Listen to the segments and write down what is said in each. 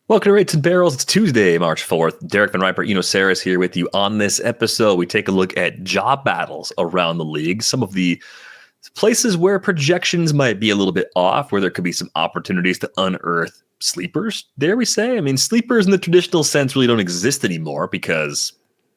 Welcome to Rates and Barrels. It's Tuesday, March 4th. Derek Van Riper, Eno Saris here with you. On this episode, we take a look at job battles around the league, some of the places where projections might be a little bit off, where there could be some opportunities to unearth sleepers, dare we say. I mean, sleepers in the traditional sense really don't exist anymore because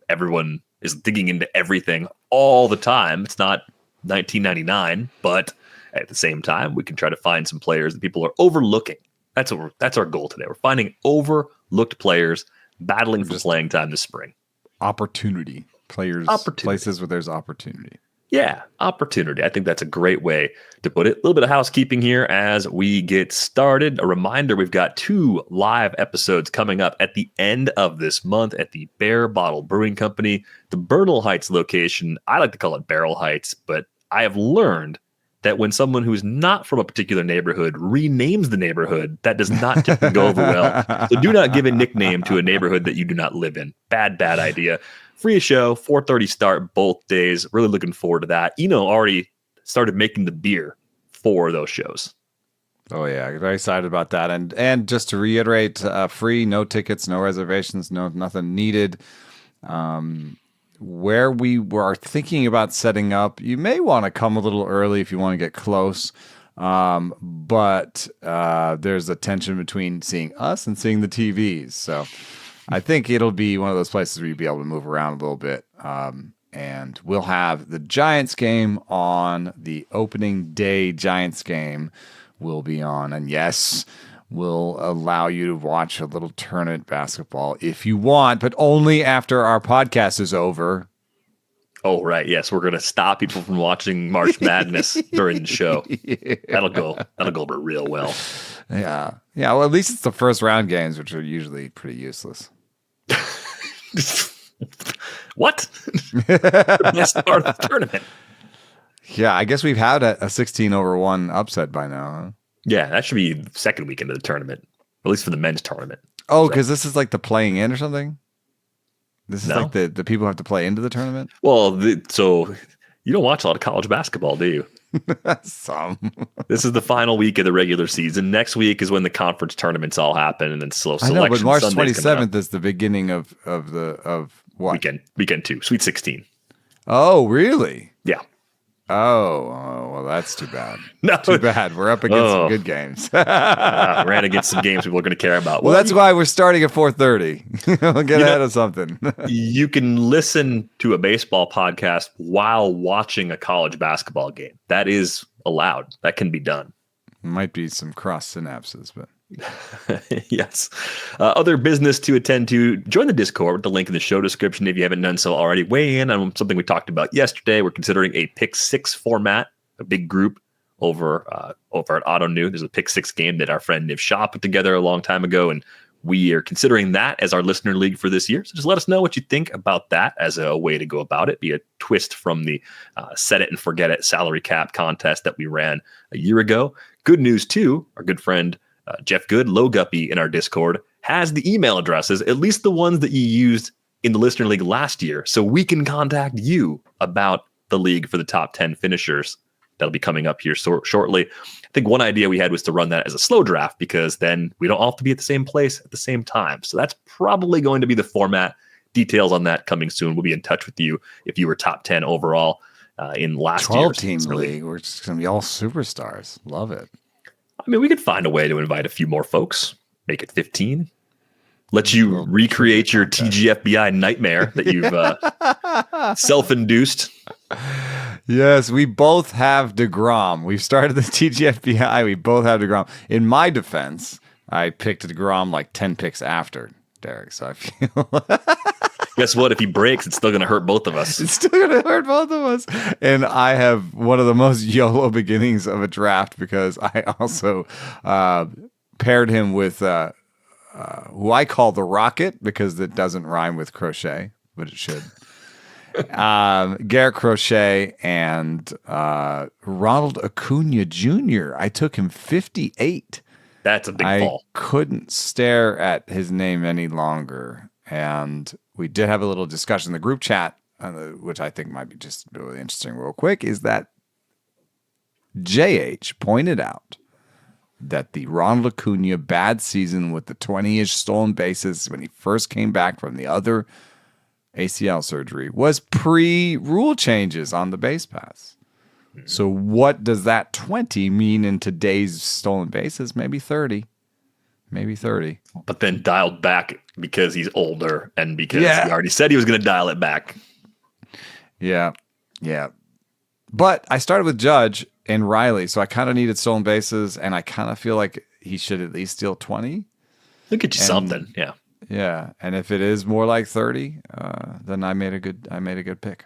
everyone is digging into everything all the time. It's not 1999, but at the same time, we can try to find some players that people are overlooking. That's our goal today. We're finding overlooked players battling for playing time this spring. Opportunity. Places where there's opportunity. Yeah, opportunity. I think that's a great way to put it. A little bit of housekeeping here as we get started. A reminder, we've got 2 live episodes coming up at the end of this month at the Bear Bottle Brewing Company, the Bernal Heights location. I like to call it Barrel Heights, but I have learned that when someone who's not from a particular neighborhood renames the neighborhood, that does not typically go over well. So do not give a nickname to a neighborhood that you do not live in. Bad idea. Free show, 4:30 start both days. Really looking forward to that. Eno already started making the beer for those shows. Oh yeah, very excited about that. And just to reiterate, free, no tickets, no reservations, nothing needed. Where we were thinking about setting up, you may want to come a little early if you want to get close. But there's a tension between seeing us and seeing the TVs. So I think it'll be one of those places where you'll be able to move around a little bit. And we'll have the Giants game on the opening day. Giants game will be on. And yes, we'll allow you to watch a little tournament basketball if you want, but only after our podcast is over. Oh, right. Yes, we're going to stop people from watching March Madness during the show. Yeah. That'll go over real well. Yeah. Well, at least it's the first round games, which are usually pretty useless. What? The best part of the tournament. Yeah, I guess we've had a 16-1 upset by now, huh? Yeah, that should be the second weekend of the tournament, at least for the men's tournament. Oh, because this is like the playing in or something? This is like the people have to play into the tournament? Well, so you don't watch a lot of college basketball, do you? Some. This is the final week of the regular season. Next week is when the conference tournaments all happen, and then slow selection. I know, but March 27th is the beginning of what? Weekend 2, Sweet 16. Oh, really? Yeah. Oh, well, that's too bad. No. Too bad. We're up against some good games. Ran against some games people are going to care about. Well, that's why we're starting at 4:30. We'll get ahead of something. You can listen to a baseball podcast while watching a college basketball game. That is allowed. That can be done. Might be some cross synapses, but... Yes. Other business to attend to. Join the Discord with the link in the show description if you haven't done so already. Weigh in on something we talked about yesterday. We're considering a pick 6 format, a big group over at Auto New. There's a pick 6 game that our friend Niv Shah put together a long time ago, and we are considering that as our listener league for this year. So just let us know what you think about that as a way to go about it. Be a twist from the set it and forget it salary cap contest that we ran a year ago. Good news too, our good friend Jeff Good, Low Guppy in our Discord, has the email addresses, at least the ones that you used in the Listener League last year, so we can contact you about the league for the top 10 finishers. That'll be coming up here shortly. I think one idea we had was to run that as a slow draft because then we don't all have to be at the same place at the same time. So that's probably going to be the format. Details on that coming soon. We'll be in touch with you if you were top 10 overall in last year's 12-team league. We're just going to be all superstars. Love it. I mean, we could find a way to invite a few more folks, make it 15, let you recreate your TGFBI nightmare that you've self-induced. Yes, we both have DeGrom. We've started the TGFBI. We both have DeGrom. In my defense, I picked DeGrom like 10 picks after Derek, so I feel... Guess what? If he breaks, it's still going to hurt both of us. It's still going to hurt both of us. And I have one of the most YOLO beginnings of a draft because I also paired him with who I call the Rocket because it doesn't rhyme with crochet, but it should. Garrett Crochet and Ronald Acuna Jr. I took him 58. That's a big fall. I couldn't stare at his name any longer. And we did have a little discussion in the group chat, which I think might be just really interesting real quick, is that JH pointed out that the Ronald Acuna bad season with the 20-ish stolen bases when he first came back from the other ACL surgery was pre-rule changes on the base pass. So what does that 20 mean in today's stolen bases? Maybe 30. Maybe 30. But then dialed back because he's older and because he already said he was going to dial it back. Yeah. Yeah. But I started with Judge and Riley, so I kind of needed stolen bases, and I kind of feel like he should at least steal 20. He'll get you something, yeah. Yeah, and if it is more like 30, then I made a good pick.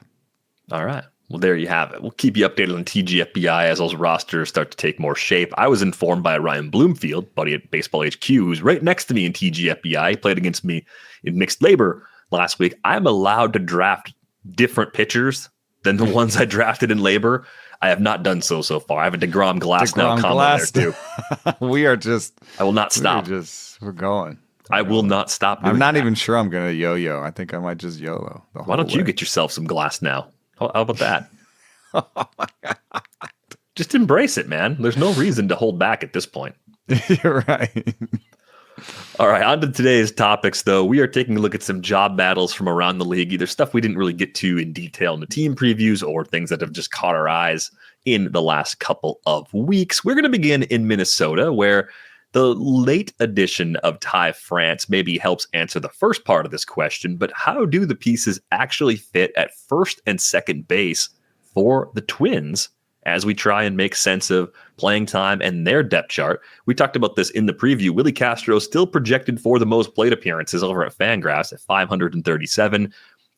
All right. Well, there you have it. We'll keep you updated on TGFBI as those rosters start to take more shape. I was informed by Ryan Bloomfield, buddy at Baseball HQ, who's right next to me in TGFBI. He played against me in mixed labor last week. I'm allowed to draft different pitchers than the ones I drafted in labor. I have not done so far. I have a DeGrom Glasnow combo there too. I will not stop. We're going. I will not stop. I'm not even sure I'm going to yo-yo. I think I might just YOLO the whole Why don't way. you get yourself some Glasnow? How about that? Oh my God. Just embrace it, man. There's no reason to hold back at this point. You're right. All right, on to today's topics, though. We are taking a look at some job battles from around the league, either stuff we didn't really get to in detail in the team previews or things that have just caught our eyes in the last couple of weeks. We're going to begin in Minnesota, where the late addition of Ty France maybe helps answer the first part of this question, but how do the pieces actually fit at first and second base for the Twins as we try and make sense of playing time and their depth chart? We talked about this in the preview. Willie Castro still projected for the most plate appearances over at Fangraphs at 537.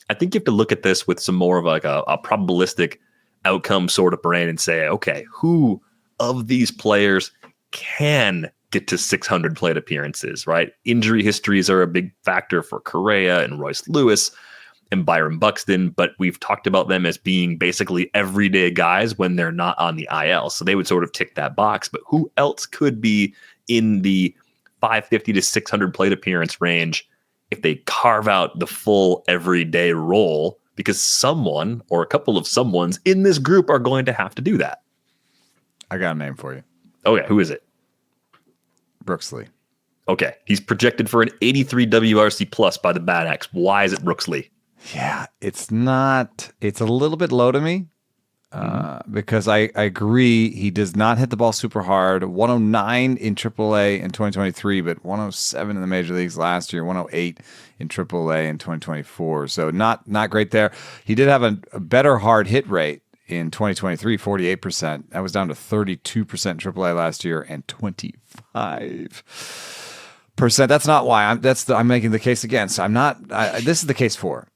I think you have to look at this with some more of like a probabilistic outcome sort of brain and say, okay, who of these players can get to 600 plate appearances, right? Injury histories are a big factor for Correa and Royce Lewis and Byron Buxton, but we've talked about them as being basically everyday guys when they're not on the IL. So they would sort of tick that box. But who else could be in the 550 to 600 plate appearance range if they carve out the full everyday role? Because someone or a couple of someones in this group are going to have to do that. I got a name for you. Okay, who is it? Brooks Lee. Okay, he's projected for an 83 WRC plus by the Bad Axe. Why is it Brooks Lee? Yeah, it's not. It's a little bit low to me because I agree he does not hit the ball super hard. 109 in AAA in 2023, but 107 in the major leagues last year. 108 in AAA in 2024. So not great there. He did have a better hard hit rate in 2023, 48%. That was down to 32% in AAA last year and 25%. That's not why I'm making the case against. This is the case for.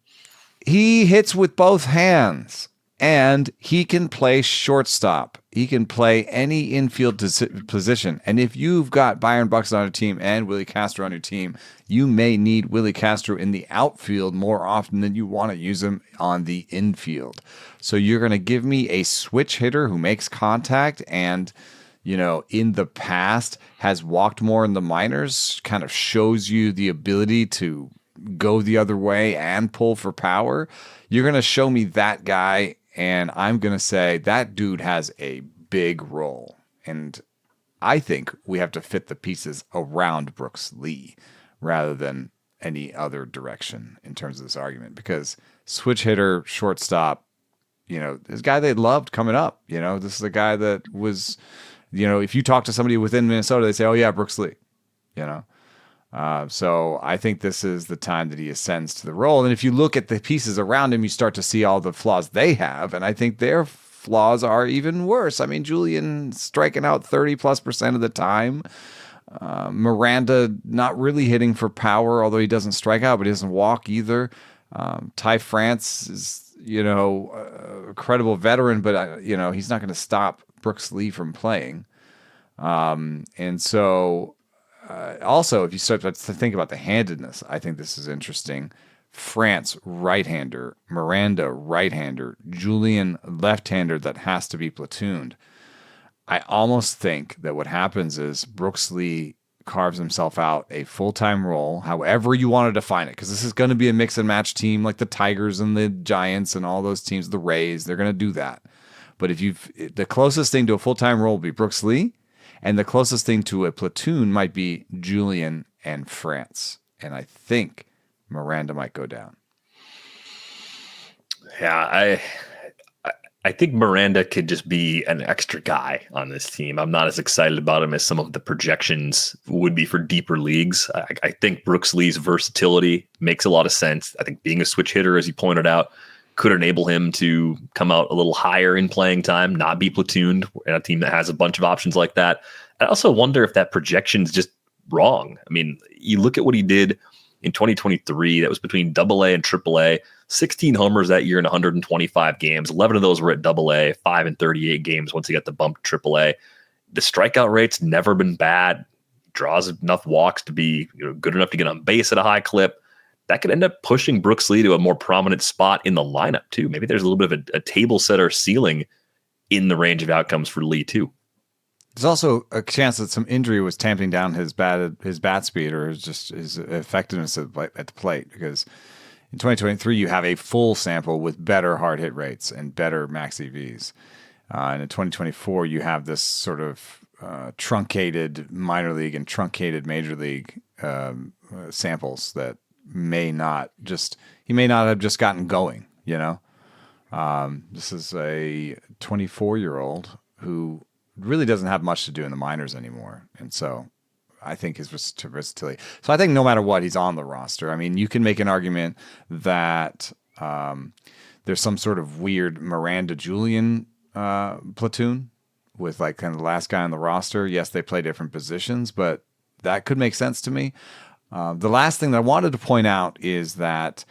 He hits with both hands, and he can play shortstop. He can play any infield position. And if you've got Byron Buxton on your team and Willie Castro on your team, you may need Willie Castro in the outfield more often than you want to use him on the infield. So you're going to give me a switch hitter who makes contact and, in the past has walked more in the minors, kind of shows you the ability to go the other way and pull for power. You're going to show me that guy, and I'm going to say that dude has a big role. And I think we have to fit the pieces around Brooks Lee rather than any other direction in terms of this argument, because switch hitter, shortstop, this guy they loved coming up. This is a guy that was, if you talk to somebody within Minnesota, they say, oh yeah, Brooks Lee, So I think this is the time that he ascends to the role. And if you look at the pieces around him, you start to see all the flaws they have. And I think their flaws are even worse. I mean, Julian striking out 30+% of the time. Miranda not really hitting for power, although he doesn't strike out, but he doesn't walk either. Ty France is, a credible veteran, but, he's not going to stop Brooks Lee from playing. And so... also, if you start to think about the handedness, I think this is interesting. France, right-hander. Miranda, right-hander. Julian, left-hander that has to be platooned. I almost think that what happens is Brooks Lee carves himself out a full-time role, however you want to define it, because this is going to be a mix-and-match team like the Tigers and the Giants and all those teams, the Rays. They're going to do that. But the closest thing to a full-time role will be Brooks Lee. And the closest thing to a platoon might be Julian and France. And I think Miranda might go down. Yeah, I think Miranda could just be an extra guy on this team. I'm not as excited about him as some of the projections would be for deeper leagues. I think Brooks Lee's versatility makes a lot of sense. I think being a switch hitter, as you pointed out, could enable him to come out a little higher in playing time, not be platooned in a team that has a bunch of options like that. I also wonder if that projection is just wrong. I mean, you look at what he did in 2023, that was between AA and AAA, 16 homers that year in 125 games. 11 of those were at AA, 5 in 38 games once he got the bump to AAA. The strikeout rate's never been bad. Draws enough walks to be good enough to get on base at a high clip. That could end up pushing Brooks Lee to a more prominent spot in the lineup, too. Maybe there's a little bit of a table setter ceiling in the range of outcomes for Lee, too. There's also a chance that some injury was tamping down his bat speed or just his effectiveness at the plate, because in 2023 you have a full sample with better hard hit rates and better max EVs. And in 2024 you have this sort of truncated minor league and truncated major league samples that he may not have just gotten going, This is a 24-year-old who really doesn't have much to do in the minors anymore. And so I think his versatility. So I think no matter what, he's on the roster. I mean, you can make an argument that there's some sort of weird Miranda Julian platoon with like kind of the last guy on the roster. Yes, they play different positions, but that could make sense to me. The last thing that I wanted to point out is that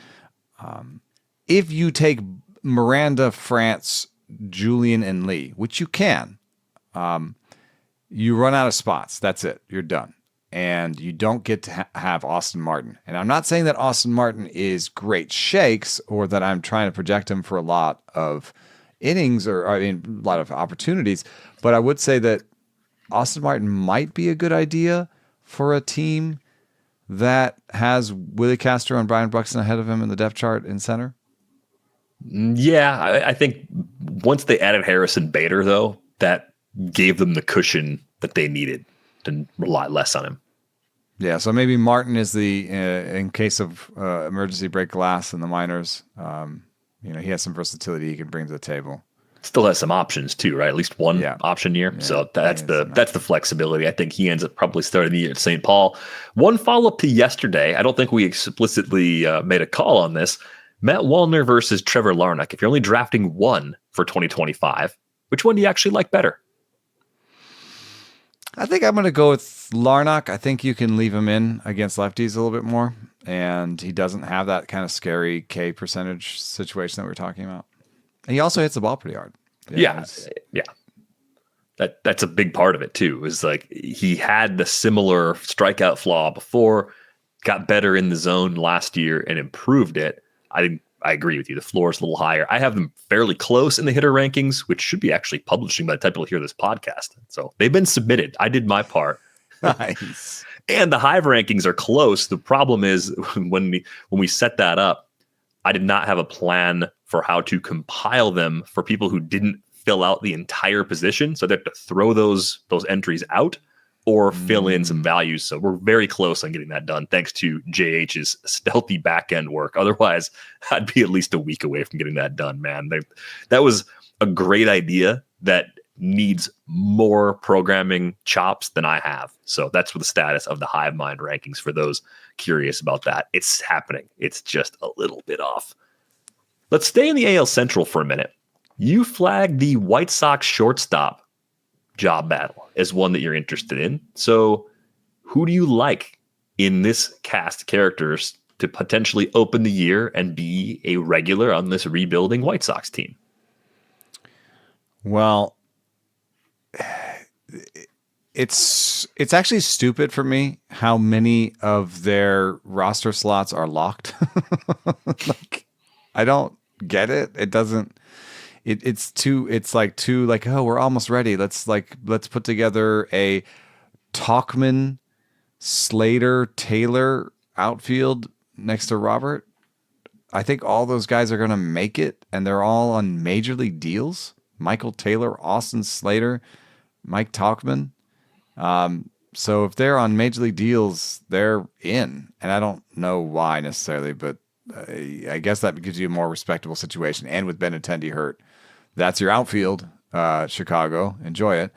if you take Miranda, France, Julian, and Lee, which you can, you run out of spots. That's it. You're done. And you don't get to have Austin Martin. And I'm not saying that Austin Martin is great shakes or that I'm trying to project him for a lot of innings or a lot of opportunities, but I would say that Austin Martin might be a good idea for a team that has Willie Castro and Brian Buxton ahead of him in the depth chart in center. Yeah, I think once they added Harrison Bader, though, that gave them the cushion that they needed to rely less on him. Yeah, so maybe Martin is in case of emergency break glass in the minors. He has some versatility he can bring to the table. Still has some options too, right? At least one option year. Yeah, so that's the flexibility. I think he ends up probably starting the year at St. Paul. One follow-up to yesterday. I don't think we explicitly made a call on this. Matt Wallner versus Trevor Larnach. If you're only drafting one for 2025, which one do you actually like better? I think I'm going to go with Larnach. I think you can leave him in against lefties a little bit more, and he doesn't have that kind of scary K percentage situation that we were talking about. And he also hits the ball pretty hard. Yeah. That's a big part of it too. Is like he had the similar strikeout flaw before, got better in the zone last year and improved it. I agree with you. The floor is a little higher. I have them fairly close in the hitter rankings, which should be actually publishing by the time people hear this podcast. So they've been submitted. I did my part. Nice. And the Hive rankings are close. The problem is when we set that up, I did not have a plan for how to compile them for people who didn't fill out the entire position. So they have to throw those entries out or fill in some values. So we're very close on getting that done, thanks to JH's stealthy back-end work. Otherwise, I'd be at least a week away from getting that done, man. That was a great idea that needs more programming chops than I have. So that's the status of the Hive Mind rankings for those curious about that. It's happening. It's just a little bit off. Let's stay in the AL Central for a minute. You flagged the White Sox shortstop job battle as one that you're interested in. So who do you like in this cast of characters to potentially open the year and be a regular on this rebuilding White Sox team? Well, it's actually stupid for me how many of their roster slots are locked. Like, I don't get it. It doesn't. It's like oh, we're almost ready. Let's put together a Talkman, Slater, Taylor outfield next to Robert. I think all those guys are going to make it, and they're all on major league deals. Michael Taylor, Austin Slater, Mike Talkman. So if they're on major league deals, they're in. And I don't know why necessarily, but I guess that gives you a more respectable situation. And with Benintendi hurt, that's your outfield, Chicago. Enjoy it.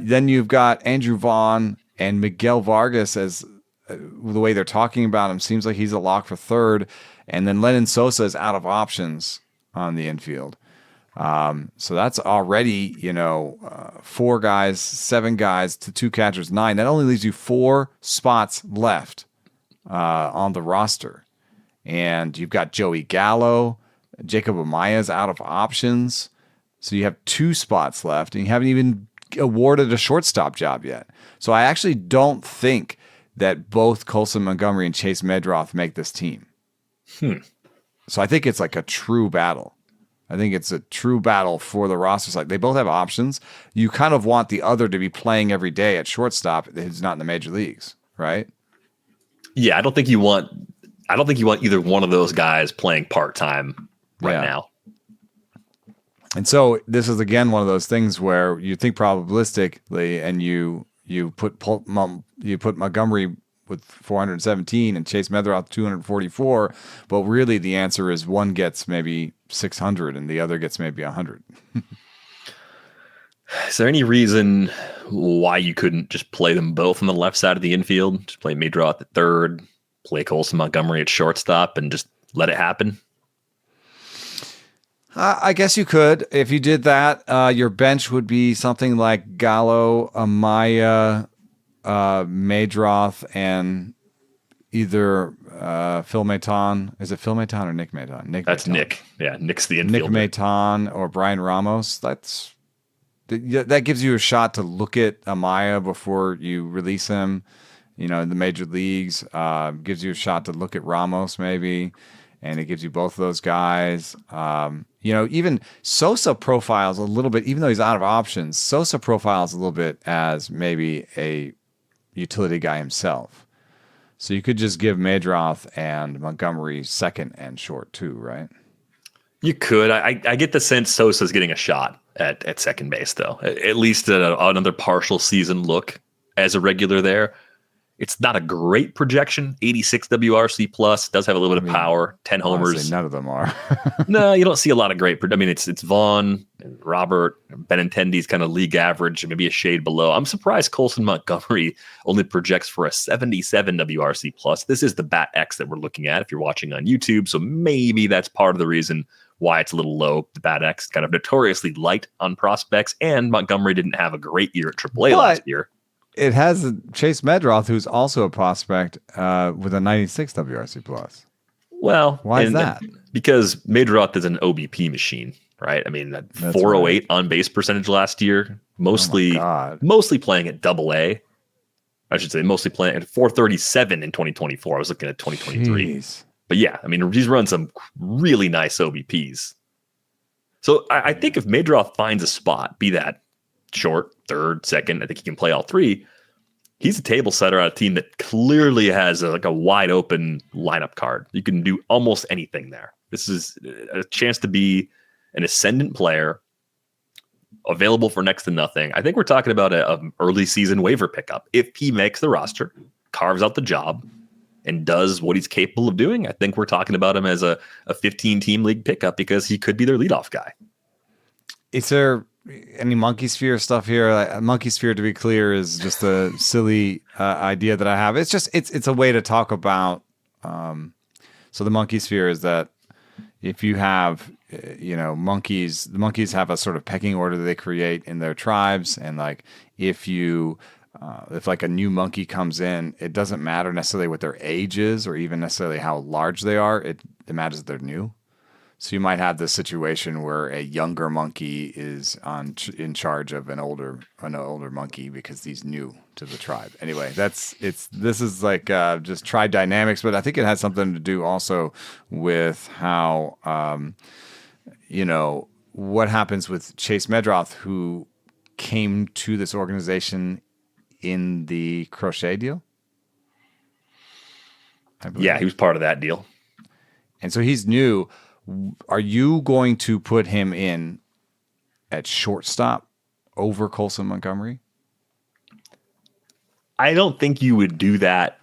Then you've got Andrew Vaughn and Miguel Vargas as the way they're talking about him seems like he's a lock for third. And then Lennon Sosa is out of options on the infield. So that's already, 4 guys, 7 guys to 2 catchers, 9. That only leaves you 4 spots left on the roster. And you've got Joey Gallo, Jacob Amaya's out of options. So you have 2 spots left, and you haven't even awarded a shortstop job yet. So I actually don't think that both Colson Montgomery and Chase Meidroth make this team. So I think it's like a true battle. I think it's a true battle for the roster side. They both have options. You kind of want the other to be playing every day at shortstop who's not in the major leagues, right? Yeah, I don't think you want either one of those guys playing part-time now. And so this is again one of those things where you think probabilistically, and you put Montgomery with 417 and Chase Meidroth 244, but really the answer is one gets maybe 600 and the other gets maybe 100. Is there any reason why you couldn't just play them both on the left side of the infield? Just play Meidroth at third, play Colson Montgomery at shortstop, and just let it happen? I guess you could. If you did that, your bench would be something like Gallo, Amaya, Meidroth, and either Phil Maton. Is it Phil Maton or Nick Maton? That's Maton. Nick. Yeah, Nick's the infielder. Nick Maton or Brian Ramos. That gives you a shot to look at Amaya before you release him. In the major leagues, gives you a shot to look at Ramos maybe, and it gives you both of those guys. Even Sosa profiles a little bit, even though he's out of options. Sosa profiles a little bit as maybe a utility guy himself. So you could just give Meidroth and Montgomery second and short too, right? You could. I get the sense Sosa's getting a shot at second base, though. At least another partial season look as a regular there. It's not a great projection. 86 WRC plus, does have a little bit of power. 10 homers. Honestly, none of them are. No, you don't see a lot of great. It's Vaughn and Robert. Benintendi's kind of league average, maybe a shade below. I'm surprised Colson Montgomery only projects for a 77 WRC plus. This is the Bat X that we're looking at if you're watching on YouTube. So maybe that's part of the reason why it's a little low. The Bat X kind of notoriously light on prospects, and Montgomery didn't have a great year at AAA last year. It has Chase Meidroth, who's also a prospect with a 96 WRC plus. Well, why is that? Because Meidroth is an OBP machine, right? That's 408 on base percentage last year, mostly playing at AA. I should say mostly playing at 437 in 2024. I was looking at 2023. Jeez. But yeah, he's run some really nice OBPs. So I think if Meidroth finds a spot, be that short, third, second, I think he can play all 3. He's a table setter on a team that clearly has a wide open lineup card. You can do almost anything there. This is a chance to be an ascendant player available for next to nothing. I think we're talking about an early season waiver pickup. If he makes the roster, carves out the job, and does what he's capable of doing, I think we're talking about him as a 15-team league pickup because he could be their leadoff guy. Is there any monkey sphere stuff here? Monkey sphere, to be clear, is just a silly idea that I have. It's just it's a way to talk about. So the monkey sphere is that if you have monkeys, the monkeys have a sort of pecking order that they create in their tribes, and if a new monkey comes in, it doesn't matter necessarily what their age is or even necessarily how large they are. It matters that they're new. So you might have this situation where a younger monkey is in charge of an older monkey because he's new to the tribe. Anyway, this is just tribe dynamics, but I think it has something to do also with how what happens with Chase Meidroth, who came to this organization in the Crochet deal. Yeah, he was part of that deal, and so he's new. Are you going to put him in at shortstop over Colson Montgomery? I don't think you would do that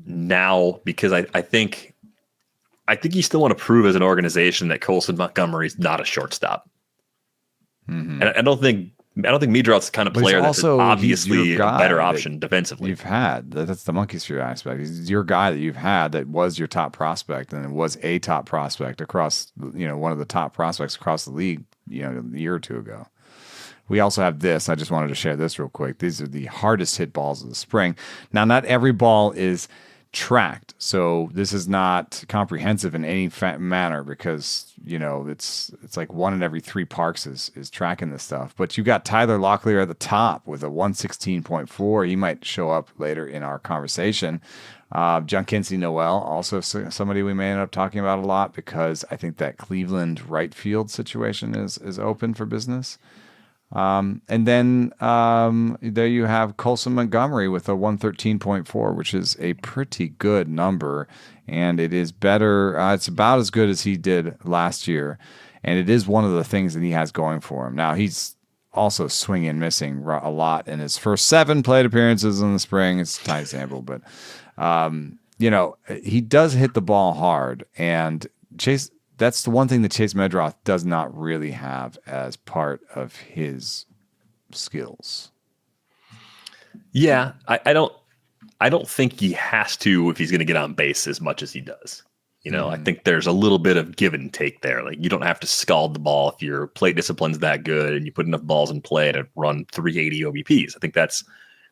now because I think you still want to prove as an organization that Colson Montgomery is not a shortstop. Mm-hmm. And I don't think Meidroth's the kind of player that's obviously a better option defensively. You've had that's the monkey sphere aspect. He's your guy that you've had that was your top prospect and it was a top prospect across, one of the top prospects across the league, a year or two ago. We also have this. I just wanted to share this real quick. These are the hardest hit balls of the spring. Now, not every ball is tracked, so this is not comprehensive in any manner because it's like 1 in every 3 parks is tracking this stuff. But you got Tyler Locklear at the top with a 116.4. He might show up later in our conversation. John Kinsey Noel, also somebody we may end up talking about a lot because I think that Cleveland right field situation is open for business. And then there you have Colson Montgomery with a 113.4, which is a pretty good number. And it is better. It's about as good as he did last year. And it is one of the things that he has going for him. Now, he's also swinging and missing a lot in his first 7 plate appearances in the spring. It's a tight sample, but, he does hit the ball hard. And that's the one thing that Chase Meidroth does not really have as part of his skills. Yeah, I don't think he has to if he's going to get on base as much as he does. I think there's a little bit of give and take there. Like you don't have to scald the ball if your plate discipline's that good and you put enough balls in play to run 380 OBPs. I think that's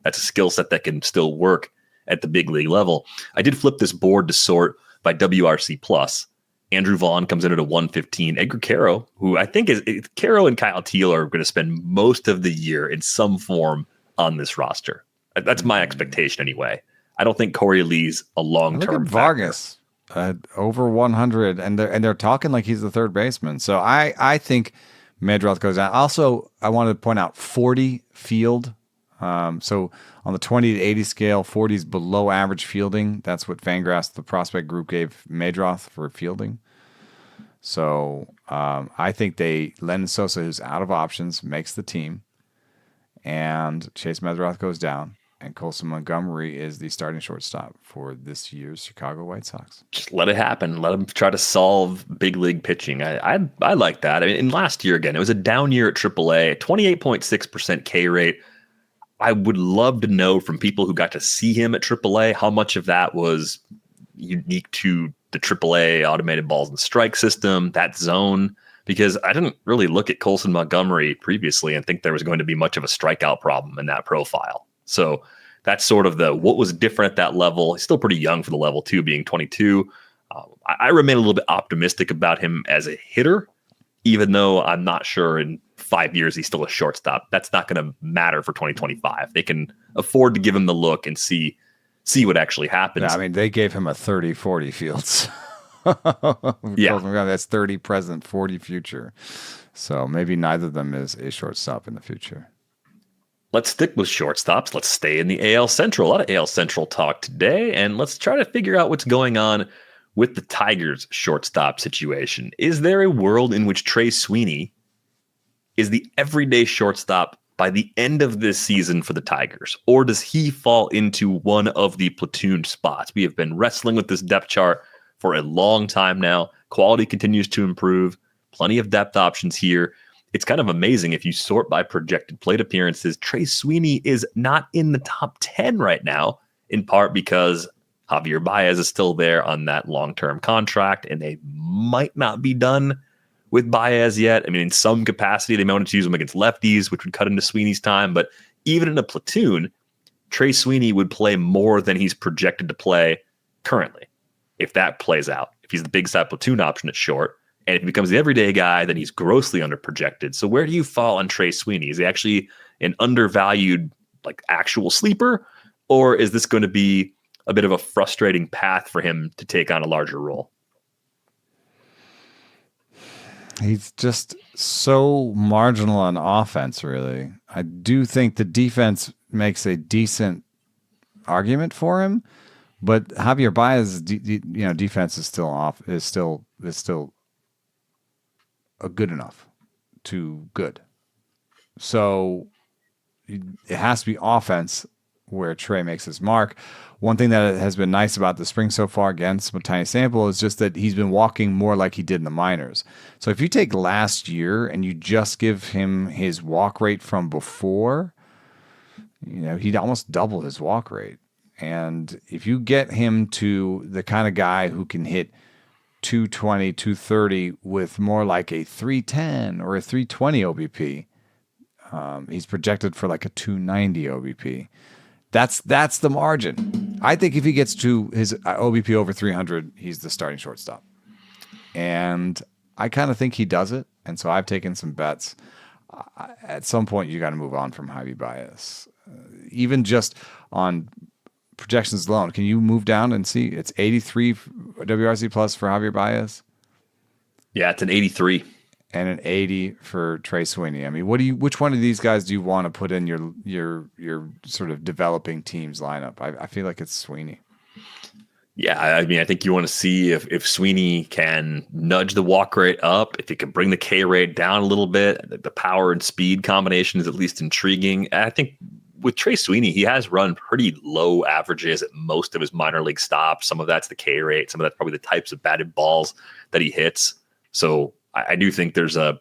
a skill set that can still work at the big league level. I did flip this board to sort by WRC plus. Andrew Vaughn comes in at a 115. Edgar Caro, who I think is Caro and Kyle Teal are going to spend most of the year in some form on this roster. That's my expectation anyway. I don't think Corey Lee's a long-term Look at Vargas over 100, and they're talking like he's the third baseman. So I think Meidroth goes out. Also, I want to point out 40 field. So on the 20 to 80 scale, 40 is below average fielding. That's what Fangraphs, the prospect group, gave Meidroth for fielding. So I think Lennon Sosa, who's out of options, makes the team, and Chase Meidroth goes down, and Colson Montgomery is the starting shortstop for this year's Chicago White Sox. Just let it happen. Let them try to solve big league pitching. I like that. I mean, in last year, again, it was a down year at AAA, 28.6% K rate. I would love to know from people who got to see him at AAA how much of that was unique to the AAA automated balls and strike system, that zone, because I didn't really look at Colson Montgomery previously and think there was going to be much of a strikeout problem in that profile. So that's sort of what was different at that level. He's still pretty young for the level too, being 22. I remain a little bit optimistic about him as a hitter, even though I'm not sure in 5 years he's still a shortstop. That's not going to matter for 2025. They can afford to give him the look and see what actually happens. Yeah, I mean, they gave him a 30-40 fields. Yeah. That's 30 present, 40 future. So maybe neither of them is a shortstop in the future. Let's stick with shortstops. Let's stay in the AL Central. A lot of AL Central talk today, and let's try to figure out what's going on with the Tigers' shortstop situation. Is there a world in which Trey Sweeney is the everyday shortstop by the end of this season for the Tigers? Or does he fall into one of the platoon spots? We have been wrestling with this depth chart for a long time now. Quality continues to improve. Plenty of depth options here. It's kind of amazing if you sort by projected plate appearances. Trey Sweeney is not in the top 10 right now, in part because Javier Baez is still there on that long-term contract, and they might not be done with Baez yet. I mean, in some capacity, they might want to use him against lefties, which would cut into Sweeney's time. But even in a platoon, Trey Sweeney would play more than he's projected to play currently, if that plays out. If he's the big side platoon option at short, and if he becomes the everyday guy, then he's grossly underprojected. So where do you fall on Trey Sweeney? Is he actually an undervalued, like, actual sleeper? Or is this going to be a bit of a frustrating path for him to take on a larger role? He's just so marginal on offense, really. I do think the defense makes a decent argument for him, but Javier Baez's defense is still good enough to good. So it has to be offense where Trey makes his mark. One thing that has been nice about the spring so far, again, some tiny sample, is just that he's been walking more like he did in the minors. So if you take last year and you just give him his walk rate from before, he'd almost double his walk rate. And if you get him to the kind of guy who can hit 220, 230 with more like a 310 or a 320 OBP, he's projected for like a 290 OBP. That's the margin. I think if he gets to his OBP over 300, he's the starting shortstop. And I kind of think he does it. And so I've taken some bets. At some point, you got to move on from Javi Baez. Even just on projections alone, can you move down and see? It's 83 WRC plus for Javier Baez. Yeah, it's an 83. And an 80 for Trey Sweeney. I mean, which one of these guys do you want to put in your sort of developing teams lineup? I feel like it's Sweeney. Yeah, I mean, I think you want to see if Sweeney can nudge the walk rate up, if he can bring the K rate down a little bit. The power and speed combination is at least intriguing. And I think with Trey Sweeney, he has run pretty low averages at most of his minor league stops. Some of that's the K rate. Some of that's probably the types of batted balls that he hits. So I do think there's a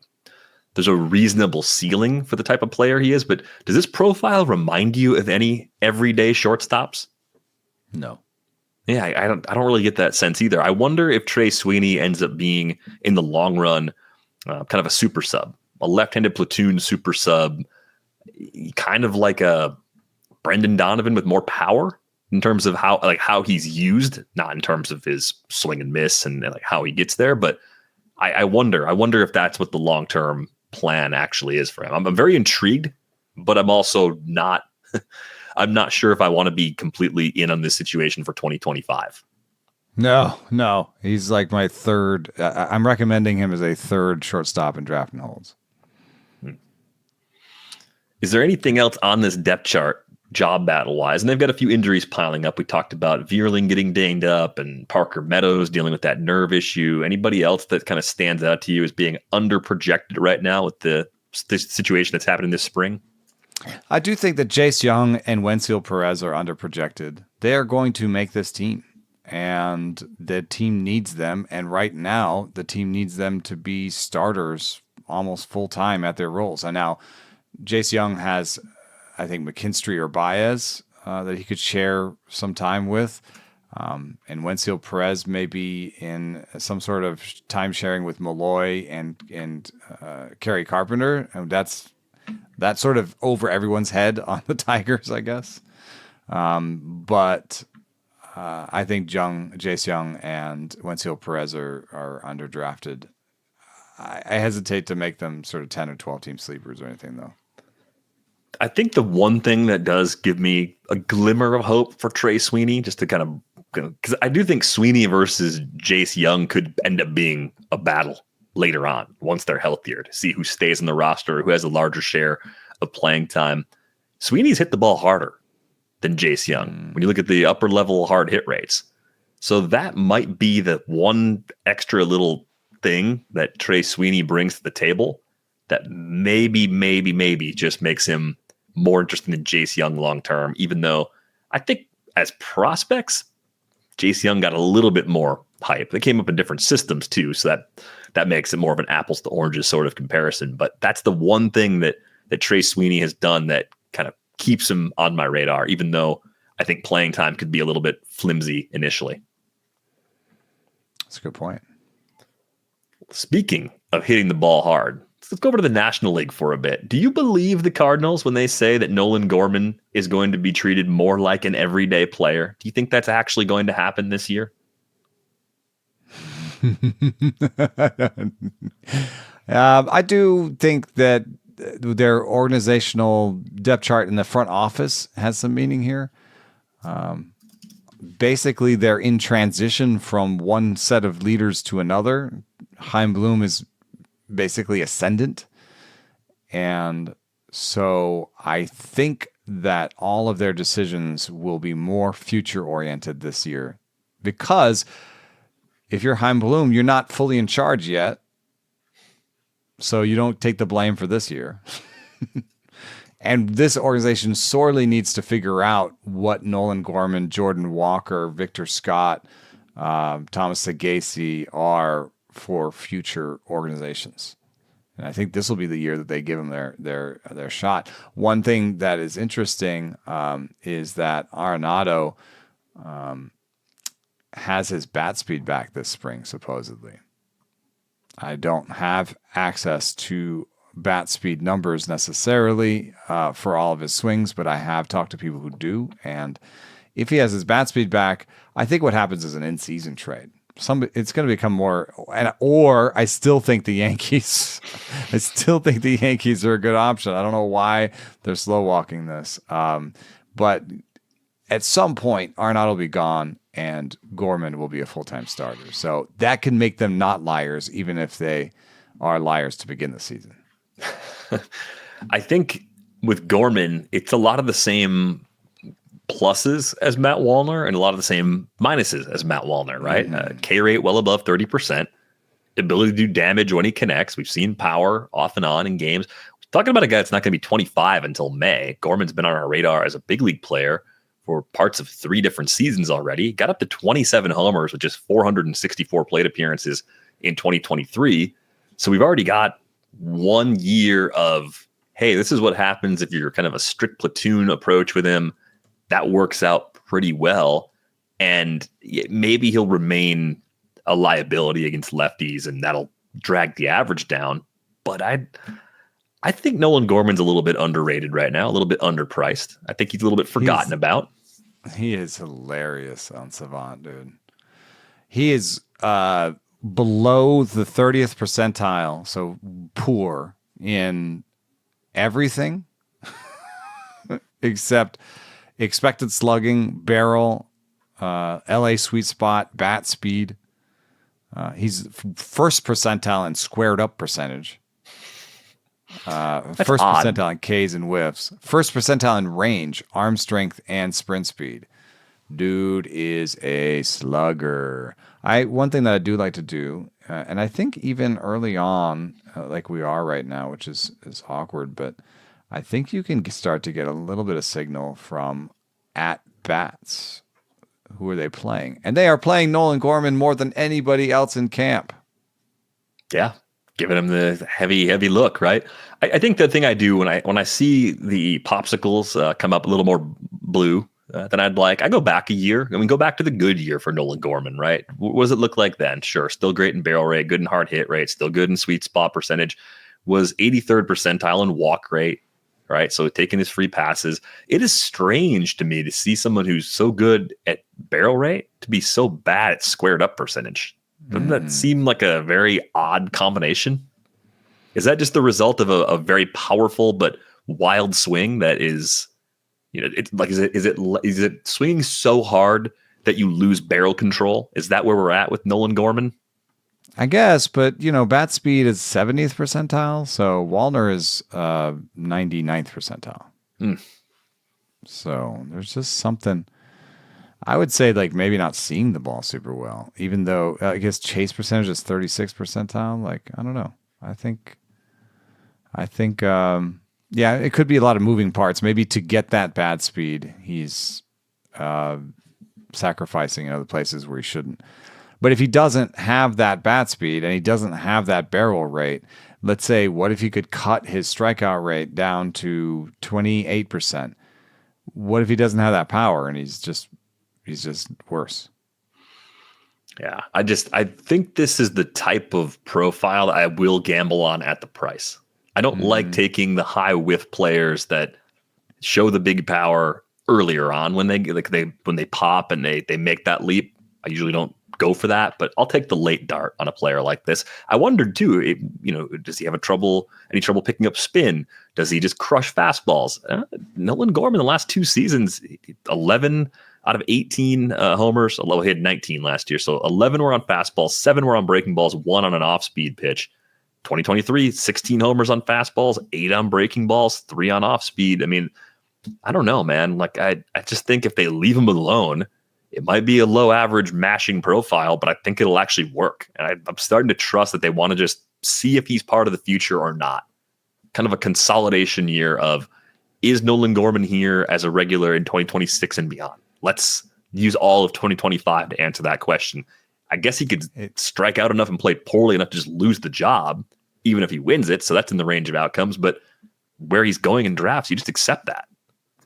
reasonable ceiling for the type of player he is. But does this profile remind you of any everyday shortstops? No. Yeah, I don't really get that sense either. I wonder if Trey Sweeney ends up being, in the long run, kind of a super sub, a left-handed platoon super sub, kind of like a Brendan Donovan with more power in terms of how he's used, not in terms of his swing and miss and like how he gets there, but I wonder if that's what the long-term plan actually is for him. I'm very intrigued, but I'm also not. I'm not sure if I want to be completely in on this situation for 2025. No, he's like my third. I'm recommending him as a third shortstop in draft and holds. Is there anything else on this depth chart, job battle wise? And they've got a few injuries piling up. We talked about Vierling getting dinged up and Parker Meadows dealing with that nerve issue. Anybody else that kind of stands out to you as being under projected right now with the situation that's happening this spring? I do think that Jace Young and Wenzel Perez are under projected. They are going to make this team, and the team needs them. And right now, the team needs them to be starters almost full time at their roles. And now, Jace Young has, I think, McKinstry or Baez that he could share some time with. And Wenzel Perez may be in some sort of time sharing with Malloy and Kerry Carpenter. And that's sort of over everyone's head on the Tigers, I guess. But I think Jace Young and Wenzel Perez are underdrafted. I hesitate to make them sort of 10 or 12 team sleepers or anything, though. I think the one thing that does give me a glimmer of hope for Trey Sweeney, just to kind of, because I do think Sweeney versus Jace Young could end up being a battle later on once they're healthier to see who stays in the roster, who has a larger share of playing time. Sweeney's hit the ball harder than Jace Young when you look at the upper level hard hit rates. So that might be the one extra little thing that Trey Sweeney brings to the table that maybe just makes him more interesting than Jace Young long-term, even though I think as prospects, Jace Young got a little bit more hype. They came up in different systems too, so that makes it more of an apples to oranges sort of comparison. But that's the one thing that Trey Sweeney has done that kind of keeps him on my radar, even though I think playing time could be a little bit flimsy initially. That's a good point. Speaking of hitting the ball hard, let's go over to the National League for a bit. Do you believe the Cardinals when they say that Nolan Gorman is going to be treated more like an everyday player? Do you think that's actually going to happen this year? I do think that their organizational depth chart in the front office has some meaning here. Basically, they're in transition from one set of leaders to another. Chaim Bloom is basically ascendant. And so I think that all of their decisions will be more future-oriented this year. Because if you're Chaim Bloom, you're not fully in charge yet. So you don't take the blame for this year. And this organization sorely needs to figure out what Nolan Gorman, Jordan Walker, Victor Scott, Thomas Sagasi are for future organizations. And I think this will be the year that they give them their shot. One thing that is interesting is that Arenado has his bat speed back this spring, supposedly. I don't have access to bat speed numbers necessarily for all of his swings, but I have talked to people who do. And if he has his bat speed back, I think what happens is an in-season trade. It's going to become more, or I still think the Yankees are a good option. I don't know why they're slow walking this, but at some point, Arenado will be gone and Gorman will be a full-time starter. So that can make them not liars, even if they are liars to begin the season. I think with Gorman, it's a lot of the same pluses as Matt Wallner and a lot of the same minuses as Matt Wallner, right? Mm-hmm. K rate well above 30%, ability to do damage when he connects. We've seen power off and on in games. We're talking about a guy that's not going to be 25 until May. Gorman's been on our radar as a big league player for parts of 3 different seasons already. Got up to 27 homers with just 464 plate appearances in 2023. So we've already got 1 year of, hey, this is what happens if you're kind of a strict platoon approach with him. That works out pretty well. And maybe he'll remain a liability against lefties, and that'll drag the average down. But I think Nolan Gorman's a little bit underrated right now, a little bit underpriced. I think he's a little bit forgotten about. He is hilarious on Savant, dude. He is below the 30th percentile, so poor in everything except expected slugging, barrel, LA sweet spot, bat speed. He's first percentile in squared up percentage. First odd. percentile in Ks and whiffs. First percentile in range, arm strength, and sprint speed. Dude is a slugger. One thing that I do like to do, and I think even early on, like we are right now, which is awkward, but I think you can start to get a little bit of signal from at-bats. Who are they playing? And they are playing Nolan Gorman more than anybody else in camp. Yeah, giving him the heavy look, right? I think the thing I do when I see the popsicles come up a little more blue than I'd like, I go back a year. I mean, go back to the good year for Nolan Gorman, right? What does it look like then? Sure, still great in barrel rate, good in hard hit rate, still good in sweet spot percentage. Was 83rd percentile in walk rate. Right. So taking his free passes, it is strange to me to see someone who's so good at barrel rate to be so bad at squared up percentage. Doesn't that seem like a very odd combination? Is that just the result of a very powerful but wild swing that is, it's like, is it swinging so hard that you lose barrel control? Is that where we're at with Nolan Gorman? I guess, but bat speed is 70th percentile, so Wallner is 99th percentile. So there's just something. I would say like maybe not seeing the ball super well, even though I guess chase percentage is 36th percentile. Like I don't know. I think yeah, it could be a lot of moving parts. Maybe to get that bad speed, he's sacrificing in other places where he shouldn't. But if he doesn't have that bat speed and he doesn't have that barrel rate, let's say, what if he could cut his strikeout rate down to 28%? What if he doesn't have that power and he's just worse? Yeah, I think this is the type of profile that I will gamble on at the price. I don't like taking the high whiff players that show the big power earlier on when they pop and they make that leap. I usually don't go for that, but I'll take the late dart on a player like this. I wondered too, does he have any trouble picking up spin? Does he just crush fastballs? Nolan Gorman the last 2 seasons, 11 out of 18 homers, although he had 19 last year. So 11 were on fastballs, 7 were on breaking balls, 1 on an off-speed pitch. 2023, 16 homers on fastballs, 8 on breaking balls, 3 on off-speed. I mean, I don't know, man. Like I just think if they leave him alone, it might be a low average mashing profile, but I think it'll actually work. And I'm starting to trust that they want to just see if he's part of the future or not. Kind of a consolidation year of, is Nolan Gorman here as a regular in 2026 and beyond? Let's use all of 2025 to answer that question. I guess he could strike out enough and play poorly enough to just lose the job, even if he wins it. So that's in the range of outcomes. But where he's going in drafts, you just accept that.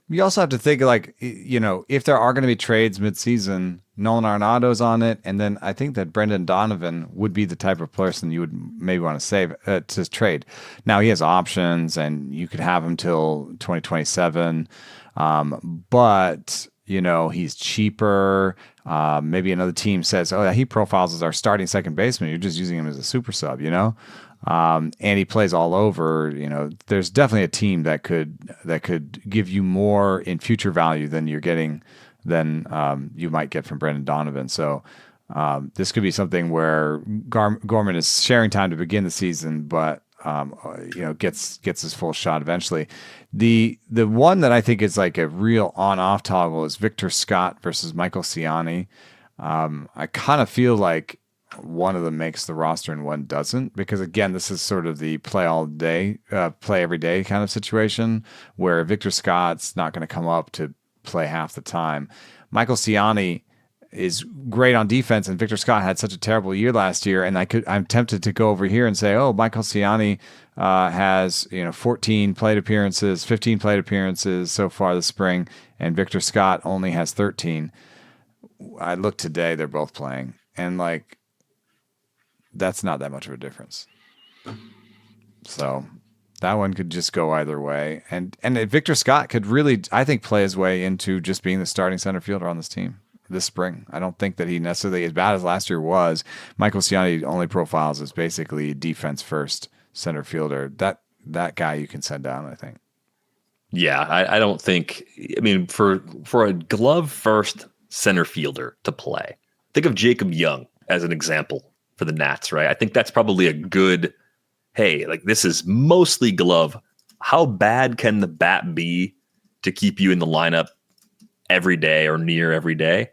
You also have to think, like, if there are going to be trades midseason, Nolan Arenado's on it, and then I think that Brendan Donovan would be the type of person you would maybe want to save to trade. Now, he has options, and you could have him till 2027, but he's cheaper. Maybe another team says, "Oh, he profiles as our starting second baseman. You're just using him as a super sub," and he plays all over. There's definitely a team that could give you more in future value than you're getting than you might get from Brendan Donovan. So this could be something where Gorman is sharing time to begin the season, but gets his full shot eventually. The one that I think is like a real on-off toggle is Victor Scott versus Michael Ciani. I kind of feel like one of them makes the roster and one doesn't, because again, this is sort of the play all day, play every day kind of situation where Victor Scott's not going to come up to play half the time. Michael Ciani is great on defense, and Victor Scott had such a terrible year last year, and I'm tempted to go over here and say, oh, Michael Ciani has 14 plate appearances, 15 plate appearances so far this spring, and Victor Scott only has 13. I looked today, they're both playing, and that's not that much of a difference. So that one could just go either way. And Victor Scott could really, I think, play his way into just being the starting center fielder on this team this spring. I don't think that he necessarily, as bad as last year was, Michael Ciani only profiles as basically defense first center fielder. That guy you can send down, I think. Yeah, I don't think, for a glove first center fielder to play, think of Jacob Young as an example for the Nats, right? I think that's probably a good, hey, this is mostly glove. How bad can the bat be to keep you in the lineup every day or near every day?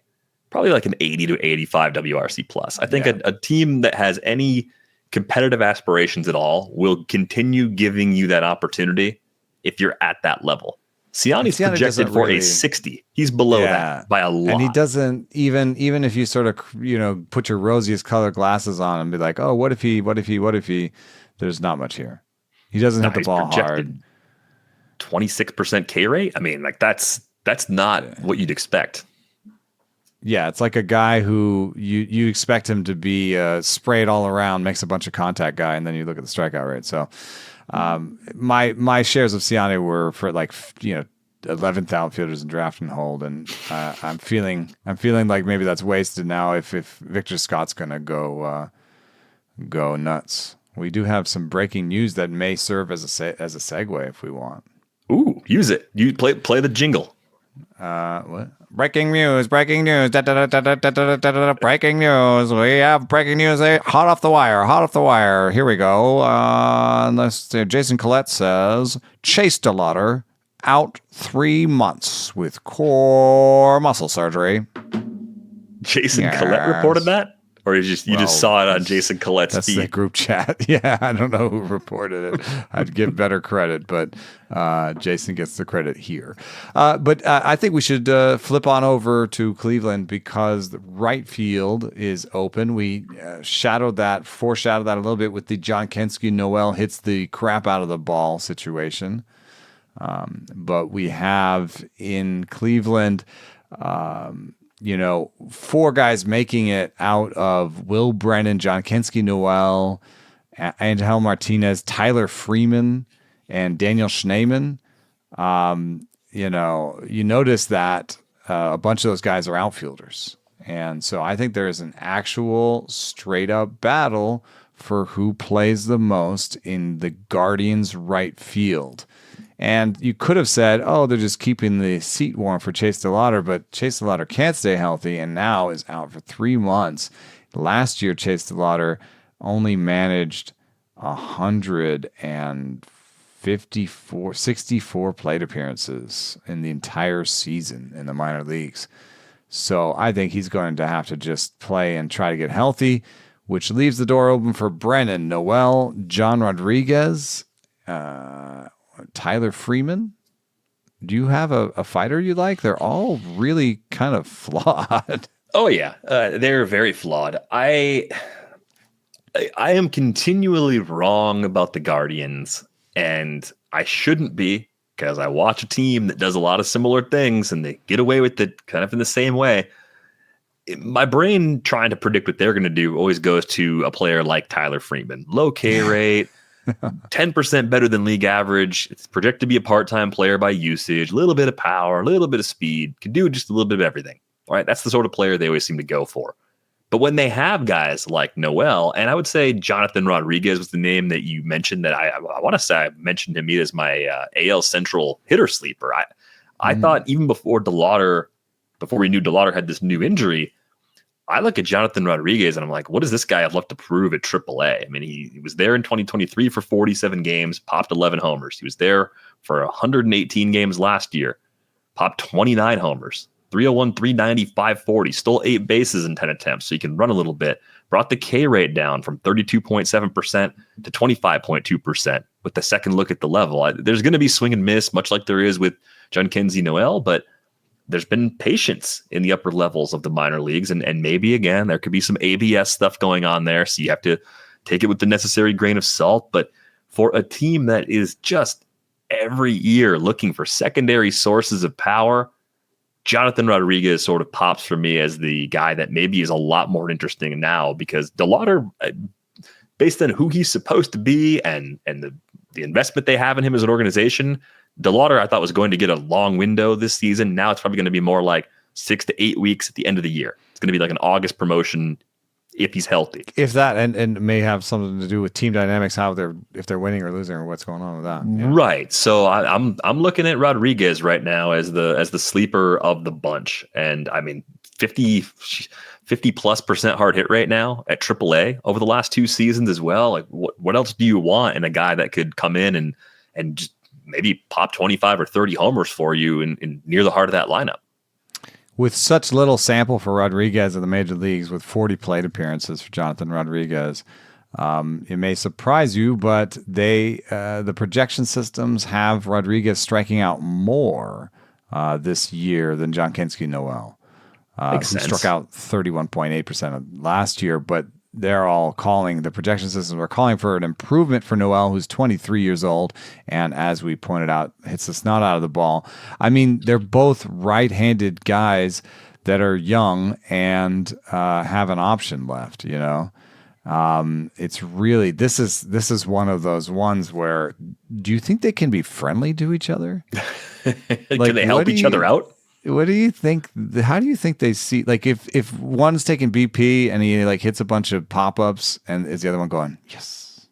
Probably like an 80 to 85 WRC plus. I think a team that has any competitive aspirations at all will continue giving you that opportunity if you're at that level. Ciani's projected for a 60. He's below that by a lot. And he doesn't, even if you sort of, put your rosiest colored glasses on and be like, oh, what if he, there's not much here. He doesn't hit the ball hard. 26% K rate. That's not what you'd expect. Yeah, it's like a guy who you expect him to be sprayed all around, makes a bunch of contact guy, and then you look at the strikeout rate. So my shares of Ciani were for 11th outfielders in draft and hold, and I'm feeling like maybe that's wasted now if Victor Scott's gonna go nuts. We do have some breaking news that may serve as a segue if we want. Ooh, use it. You play the jingle. What? Breaking news, breaking news, breaking news. We have breaking news, hot off the wire. Here we go. Jason Collette says, Chase DeLauter out 3 months with core muscle surgery. Jason Collette reported that? Or you just saw it on Jason Collette's feed? That's the group chat. Yeah, I don't know who reported it. I'd give better credit, but Jason gets the credit here. But I think we should flip on over to Cleveland because the right field is open. We foreshadowed that a little bit with the John Kensky Noel hits the crap out of the ball situation. But we have in Cleveland... 4 guys making it out of Will Brennan, John Kensky Noel, Angel Martinez, Tyler Freeman, and Daniel Schneemann. You notice that a bunch of those guys are outfielders. And so I think there is an actual straight up battle for who plays the most in the Guardians' right field. And you could have said, oh, they're just keeping the seat warm for Chase DeLauter, but Chase DeLauter can't stay healthy and now is out for 3 months. Last year, Chase DeLauter only managed 64 plate appearances in the entire season in the minor leagues. So I think he's going to have to just play and try to get healthy, which leaves the door open for Brennan, Noel, John Rodriguez, Tyler Freeman, do you have a fighter you like? They're all really kind of flawed. Oh yeah, they're very flawed. I am continually wrong about the Guardians, and I shouldn't be, because I watch a team that does a lot of similar things and they get away with it kind of in the same way. My brain trying to predict what they're going to do always goes to a player like Tyler Freeman. Low K rate, 10% better than league average. It's projected to be a part-time player by usage, a little bit of power, a little bit of speed, can do just a little bit of everything. All right, that's the sort of player they always seem to go for. But when they have guys like Noel, and I would say Jonathan Rodriguez was the name that you mentioned, that I want to say I mentioned him as my AL Central hitter sleeper. I thought even before we knew DeLauter had this new injury, I look at Jonathan Rodriguez and I'm like, what does this guy have left to prove at AAA? I mean, he was there in 2023 for 47 games, popped 11 homers. He was there for 118 games last year, popped 29 homers. 301, 390, 540, stole 8 bases in 10 attempts, so you can run a little bit. Brought the K rate down from 32.7% to 25.2% with the second look at the level. There's going to be swing and miss, much like there is with Jhonkensy Noel, but there's been patience in the upper levels of the minor leagues, and maybe, again, there could be some ABS stuff going on there, so you have to take it with the necessary grain of salt. But for a team that is just every year looking for secondary sources of power, Jonathan Rodriguez sort of pops for me as the guy that maybe is a lot more interesting now, because DeLauter, based on who he's supposed to be and the investment they have in him as an organization, DeLauter I thought was going to get a long window this season. Now it's probably going to be more like 6 to 8 weeks at the end of the year. It's going to be like an August promotion if he's healthy. If that, and may have something to do with team dynamics, if they're winning or losing or what's going on with that. Yeah. Right. So I'm looking at Rodriguez right now as the sleeper of the bunch. And I mean, 50+% hard hit rate now at AAA over the last 2 seasons as well. Like what else do you want in a guy that could come in and just maybe pop 25 or 30 homers for you in near the heart of that lineup? With such little sample for Rodriguez in the major leagues, with 40 plate appearances for Jonathan Rodriguez, it may surprise you, but the projection systems have Rodriguez striking out more this year than Jhonkensy Noel, who struck out 31.8% last year. But the projection systems are calling for an improvement for Noel, who's 23 years old, and as we pointed out, hits the snot out of the ball. I mean, they're both right-handed guys that are young and have an option left, you know? It's really, this is one of those ones where, do you think they can be friendly to each other? Can they help each other out? What do you think? How do you think they see? Like, if one's taking BP and he like hits a bunch of pop-ups, and is the other one going, yes?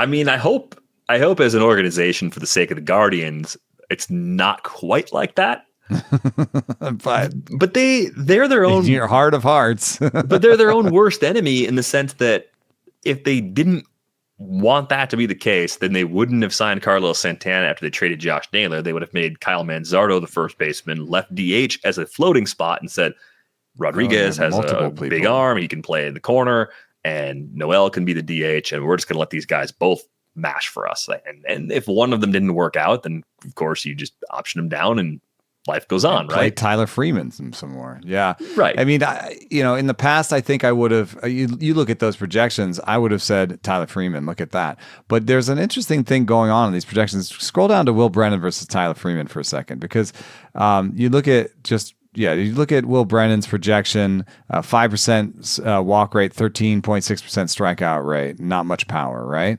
I mean, I hope as an organization, for the sake of the Guardians, it's not quite like that. but they're their own, in your heart of hearts. but they're their own worst enemy, in the sense that if they didn't want that to be the case, then they wouldn't have signed Carlos Santana after they traded Josh Naylor. They would have made Kyle Manzardo the first baseman, left DH as a floating spot, and said Rodriguez has a big arm, he can play in the corner, and Noel can be the DH, and we're just going to let these guys both mash for us. And if one of them didn't work out, then of course you just option them down and life goes on, right? Play Tyler Freeman some more. Yeah. Right. I mean, in the past, I think I would have, you look at those projections, I would have said Tyler Freeman, look at that. But there's an interesting thing going on in these projections. Scroll down to Will Brennan versus Tyler Freeman for a second, because you look at Will Brennan's projection, 5% walk rate, 13.6% strikeout rate, not much power, right?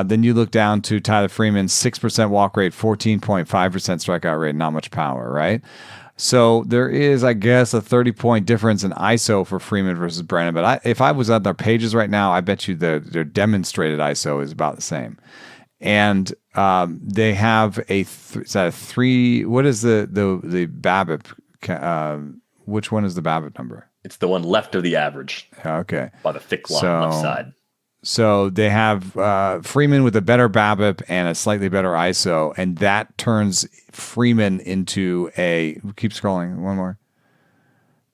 Then you look down to Tyler Freeman, 6% walk rate, 14.5% strikeout rate, not much power, right? So there is, I guess, a 30-point difference in ISO for Freeman versus Brennan. But if I was on their pages right now, I bet you their demonstrated ISO is about the same. And they have three. What is the BABIP? Which one is the BABIP number? It's the one left of the average. Okay. By the thick line left side. So they have Freeman with a better BABIP and a slightly better ISO, and that turns Freeman into keep scrolling, one more.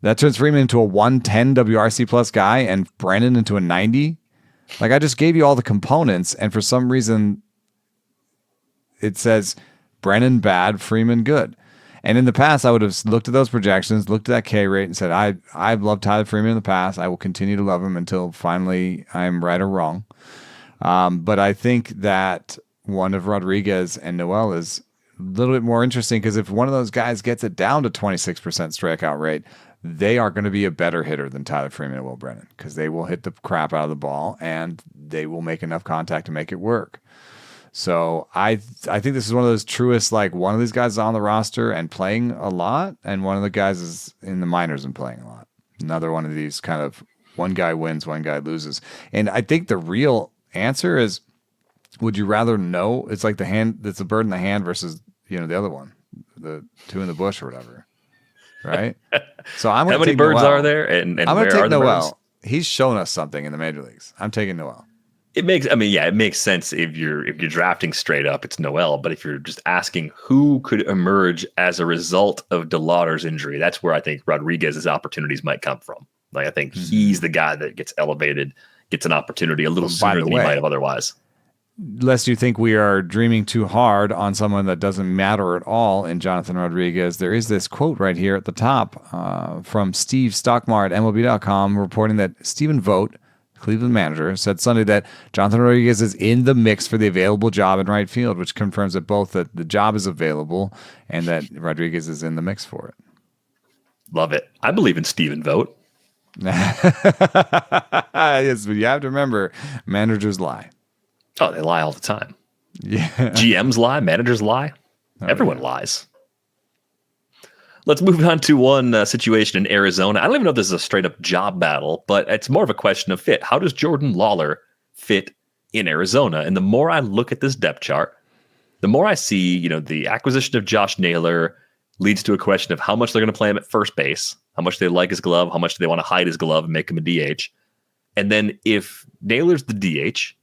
That turns Freeman into a 110 WRC plus guy and Brennan into a 90. Like, I just gave you all the components, and for some reason it says Brennan bad, Freeman good. And in the past, I would have looked at those projections, looked at that K rate, and said, I've loved Tyler Freeman in the past. I will continue to love him until finally I'm right or wrong. But I think that one of Rodriguez and Noel is a little bit more interesting because if one of those guys gets it down to 26% strikeout rate, they are going to be a better hitter than Tyler Freeman and Will Brennan because they will hit the crap out of the ball and they will make enough contact to make it work. So I think this is one of those truest, like one of these guys is on the roster and playing a lot, and one of the guys is in the minors and playing a lot. Another one of these kind of one guy wins, one guy loses. And I think the real answer is, would you rather know? It's like it's a bird in the hand versus, the other one, the two in the bush or whatever. Right? So I'm going to How many birds are there? And I'm going to where take are the Noel. birds? He's shown us something in the major leagues. I'm taking Noel. It makes sense if you're drafting straight up, it's Noel. But if you're just asking who could emerge as a result of DeLauter's injury, that's where I think Rodriguez's opportunities might come from. Like I think he's the guy that gets elevated, gets an opportunity a little sooner than he might have otherwise. Lest you think we are dreaming too hard on someone that doesn't matter at all in Jonathan Rodriguez, there is this quote right here at the top from Steve Stockmar at MLB.com reporting that Stephen Vogt, Cleveland manager, said Sunday that Jonathan Rodriguez is in the mix for the available job in right field, which confirms that both that the job is available and that Rodriguez is in the mix for it. Love it. I believe in Stephen Vogt. Yes, but you have to remember, managers lie. Oh, they lie all the time. Yeah. GMs lie, managers lie. Everyone lies. Let's move on to one situation in Arizona. I don't even know if this is a straight up job battle, but it's more of a question of fit. How does Jordan Lawlar fit in Arizona? And the more I look at this depth chart, the more I see, the acquisition of Josh Naylor leads to a question of how much they're going to play him at first base, how much they like his glove, how much do they want to hide his glove and make him a DH. And then if Naylor's the DH,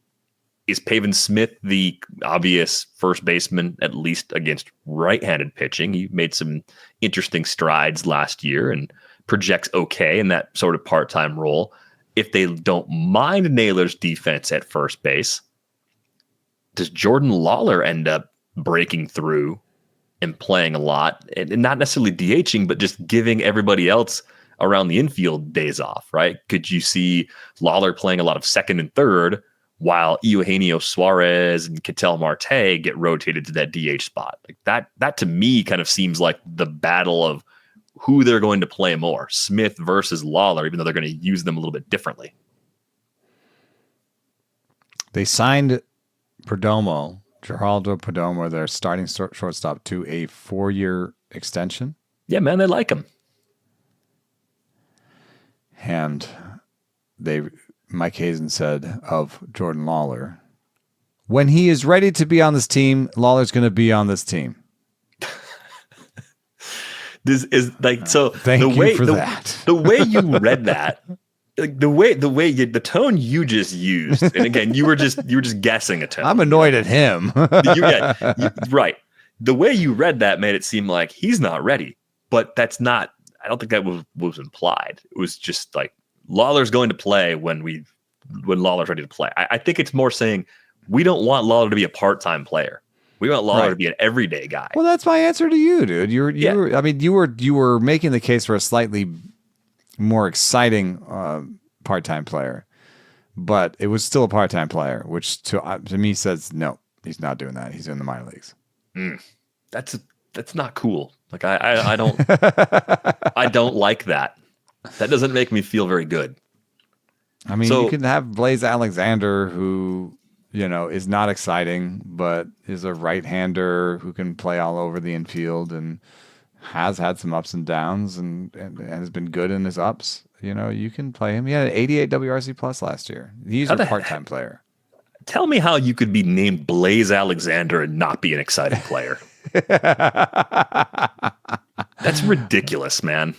is Pavin Smith the obvious first baseman, at least against right-handed pitching? He made some interesting strides last year and projects okay in that sort of part-time role. If they don't mind Naylor's defense at first base, does Jordan Lawlar end up breaking through and playing a lot, and not necessarily DHing, but just giving everybody else around the infield days off, right? Could you see Lawlar playing a lot of second and third while Eugenio Suarez and Ketel Marte get rotated to that DH spot? Like that to me kind of seems like the battle of who they're going to play more, Smith versus Lawlar, even though they're going to use them a little bit differently. They signed Geraldo Perdomo, their starting shortstop, to a 4-year extension. Yeah, man, they like him. And Mike Hazen said of Jordan Lawlar, when he is ready to be on this team, Lawlar's going to be on this team. This is like, so thank you for that. The way you read that, like the tone you just used, and again, you were just guessing a tone. I'm annoyed at him. Right. The way you read that made it seem like he's not ready, but that's not. I don't think that was implied. It was just like Lawlar's going to play when Lawlar's ready to play. I think it's more saying we don't want Lawlar to be a part-time player. We want Lawlar to be an everyday guy. Well, that's my answer to you, dude. You were making the case for a slightly more exciting part-time player, but it was still a part-time player, which to me says no, he's not doing that. He's in the minor leagues. That's not cool. Like I don't I don't like that. That doesn't make me feel very good. I mean, you can have Blaze Alexander, who is not exciting, but is a right-hander who can play all over the infield and has had some ups and downs and has been good in his ups. You can play him. He had an 88 WRC plus last year. He's a part-time player. Tell me how you could be named Blaze Alexander and not be an exciting player. That's ridiculous, man.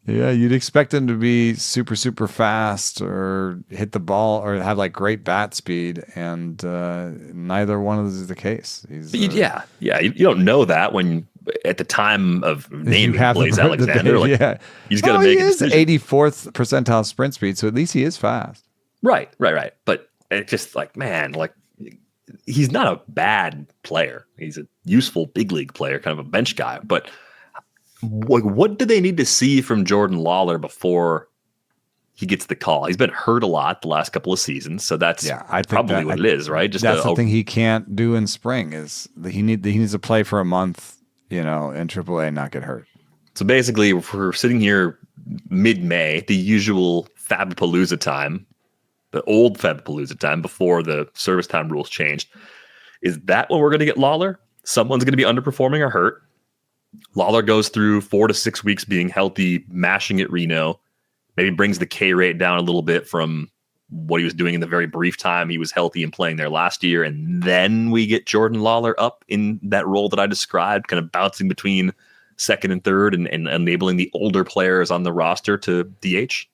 Yeah, you'd expect him to be super, super fast or hit the ball or have like great bat speed, and neither one of those is the case. You don't know that when at the time of naming Blaze Alexander. He's got to make a decision. He is 84th percentile sprint speed, so at least he is fast. Right. But it's just like, man, like he's not a bad player. He's a useful big league player, kind of a bench guy. But what do they need to see from Jordan Lawlar before he gets the call? He's been hurt a lot the last couple of seasons, so that's probably what it is, right? Just that's the thing he can't do in spring is he needs to play for a month, in AAA and not get hurt. So basically, if we're sitting here mid-May, the usual Fabapalooza time, the old Fabapalooza time before the service time rules changed. Is that when we're going to get Lawlar? Someone's going to be underperforming or hurt. Lawlar goes through 4 to 6 weeks being healthy, mashing at Reno, maybe brings the K rate down a little bit from what he was doing in the very brief time he was healthy and playing there last year. And then we get Jordan Lawlar up in that role that I described, kind of bouncing between second and third and enabling the older players on the roster to DH.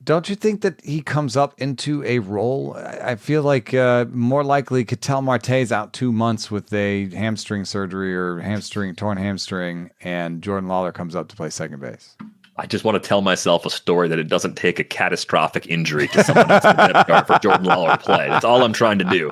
Don't you think that he comes up into a role? I feel like more likely Ketel Marte's out 2 months with a hamstring surgery or torn hamstring, and Jordan Lawlar comes up to play second base. I just want to tell myself a story that it doesn't take a catastrophic injury to someone else for Jordan Lawlar to play. That's all I'm trying to do.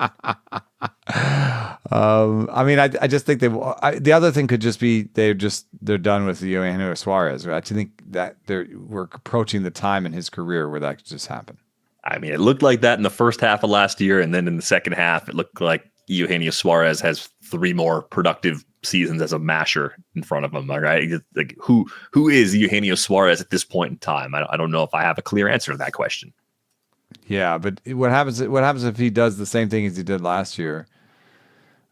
I just think the other thing could just be they're done with Eugenio Suarez. I actually think that we're approaching the time in his career where that could just happen. I mean, it looked like that in the first half of last year, and then in the second half, it looked like Eugenio Suarez has 3 more productive seasons as a masher in front of him. All right, like who is Eugenio Suarez at this point in time? I don't know if I have a clear answer to that question. Yeah, but what happens if he does the same thing as he did last year?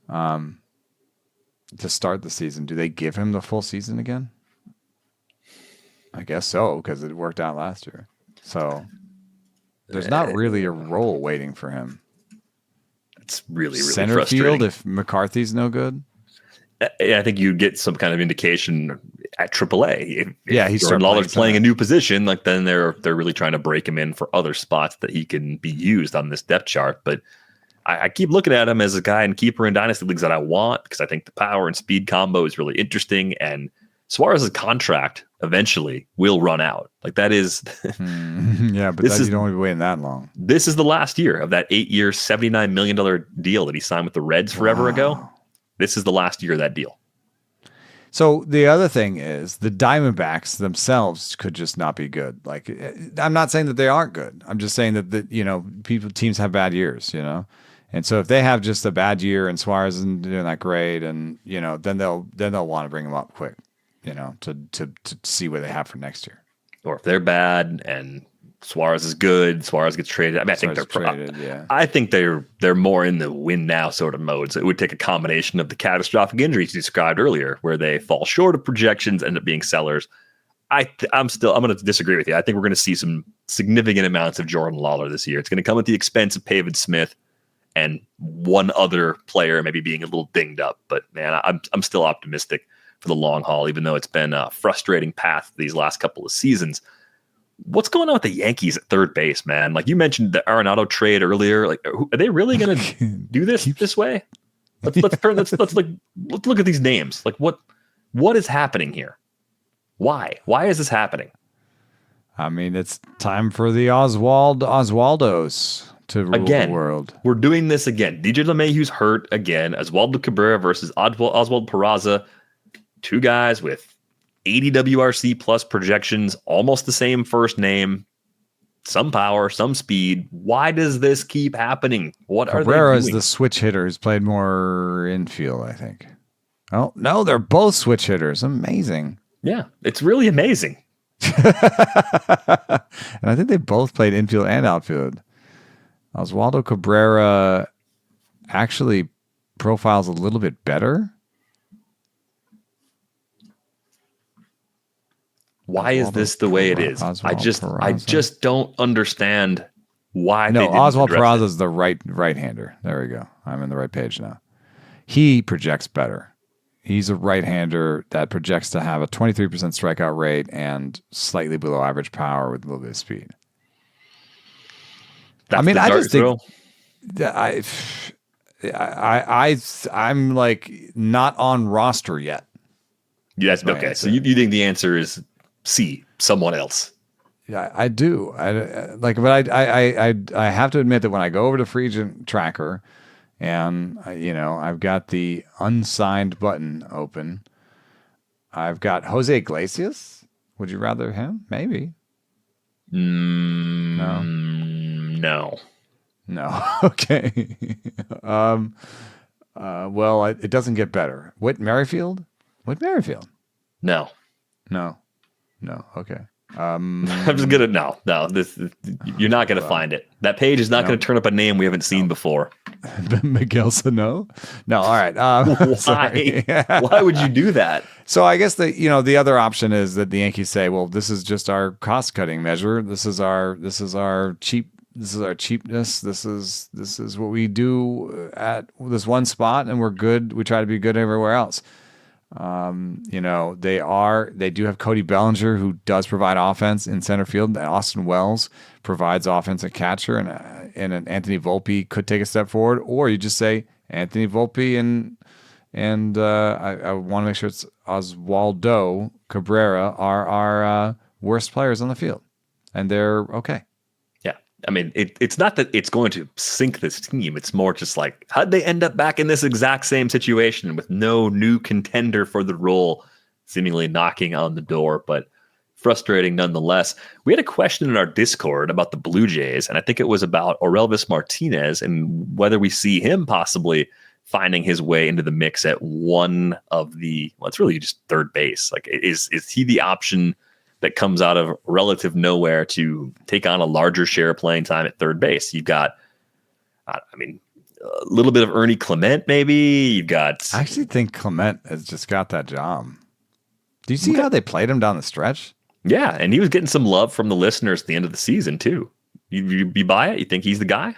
To start the season, do they give him the full season again? I guess so, because it worked out last year. So there's not really a role waiting for him. It's really center frustrating. Field if McCarthy's no good. I think you get some kind of indication at AAA. If he's Jordan Lawlar's playing a new position, like then they're really trying to break him in for other spots that he can be used on this depth chart. But I keep looking at him as a guy in keeper and dynasty leagues that I want because I think the power and speed combo is really interesting. And Suarez's contract eventually will run out. Like that is, yeah, but you don't want to be waiting that long. This is the last year of that 8-year, $79 million deal that he signed with the Reds forever ago. This is the last year of that deal. So the other thing is the Diamondbacks themselves could just not be good. Like I'm not saying that they aren't good. I'm just saying that teams have bad years, And so if they have just a bad year and Suarez isn't doing that great, and then they'll want to bring him up quick, to see what they have for next year. Or if they're bad and Suarez is good, Suarez gets traded. I mean, I think they're more in the win now sort of mode. So it would take a combination of the catastrophic injuries you described earlier, where they fall short of projections, end up being sellers. I'm going to disagree with you. I think we're going to see some significant amounts of Jordan Lawlar this year. It's going to come at the expense of Pavin Smith and one other player maybe being a little dinged up. But man, I'm still optimistic for the long haul, even though it's been a frustrating path these last couple of seasons. What's going on with the Yankees at third base, man? Like you mentioned the Arenado trade earlier. Like, are they really going to do this way? Let's look at these names. Like what is happening here? Why is this happening? I mean, it's time for the Oswaldos to rule the world. We're doing this again. DJ LeMahieu's hurt again. Oswaldo Cabrera versus Oswald Peraza. 2 guys with 80 WRC plus projections, almost the same first name, some power, some speed. Why does this keep happening? What are they doing? Cabrera is the switch hitter who's played more infield, I think. Oh, no, they're both switch hitters. Amazing. Yeah, it's really amazing. And I think they both played infield and outfield. Oswaldo Cabrera actually profiles a little bit better. Why is this the way it is? I just don't understand why. No, Oswald Peraza is the right-hander. There we go. I'm in the right page now. He projects better. He's a right-hander that projects to have a 23% strikeout rate and slightly below average power with a little bit of speed. I just think I'm like not on roster yet. Yes. Okay. So you think the answer is C, someone else? I do. But I have to admit that when I go over to Free Agent Tracker, and I've got the unsigned button open, I've got Jose Iglesias. Would you rather him? Maybe. No. No. Okay. Well, it doesn't get better. Whit Merrifield? No. Okay. I'm just gonna no. You're not gonna find it. That page is not gonna turn up a name we haven't seen before. Miguel Sano? No. All right. Sorry. Why would you do that? So I guess the other option is that the Yankees say, well, this is just our cost cutting measure. This is our cheapness. This is what we do at this one spot, and we're good. We try to be good everywhere else. They do have Cody Bellinger, who does provide offense in center field. Austin Wells provides offense at catcher, and an Anthony Volpe could take a step forward. Or you just say Anthony Volpe and I want to make sure it's Oswaldo Cabrera are our worst players on the field, and they're okay. I mean, it's not that it's going to sink this team. It's more just like, how'd they end up back in this exact same situation with no new contender for the role seemingly knocking on the door, but frustrating nonetheless. We had a question in our Discord about the Blue Jays, and I think it was about Orelvis Martinez and whether we see him possibly finding his way into the mix at one of the, well, it's really just third base. Like, is he the option that comes out of relative nowhere to take on a larger share of playing time at third base? You've got, a little bit of Ernie Clement, maybe. You've got. I actually think Clement has just got that job. Do you see how they played him down the stretch? Yeah, and he was getting some love from the listeners at the end of the season too. You buy it? You think he's the guy?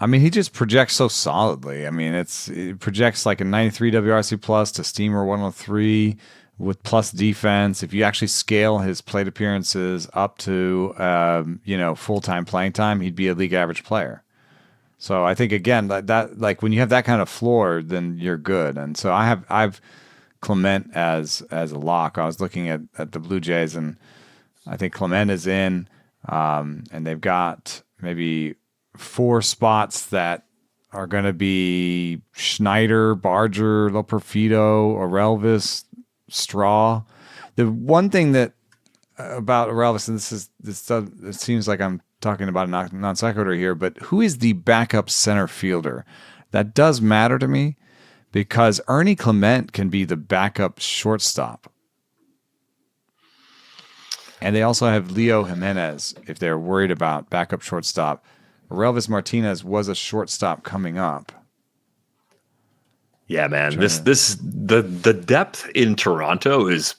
I mean, he just projects so solidly. I mean, it projects like a 93 WRC plus to steamer 103. With plus defense. If you actually scale his plate appearances up to full-time playing time, he'd be a league average player. So I think, again, that when you have that kind of floor, then you're good. And so I've Clement as a lock. I was looking at the Blue Jays, and I think Clement is in, and they've got maybe 4 spots that are going to be Schneider, Barger, Loperfido, Orelvis, Straw. The one thing that about Orelvis, and it seems like I'm talking about a non sequitur here, but who is the backup center fielder? That does matter to me because Ernie Clement can be the backup shortstop. And they also have Leo Jimenez if they're worried about backup shortstop. Orelvis Martinez was a shortstop coming up. Yeah, man. The depth in Toronto is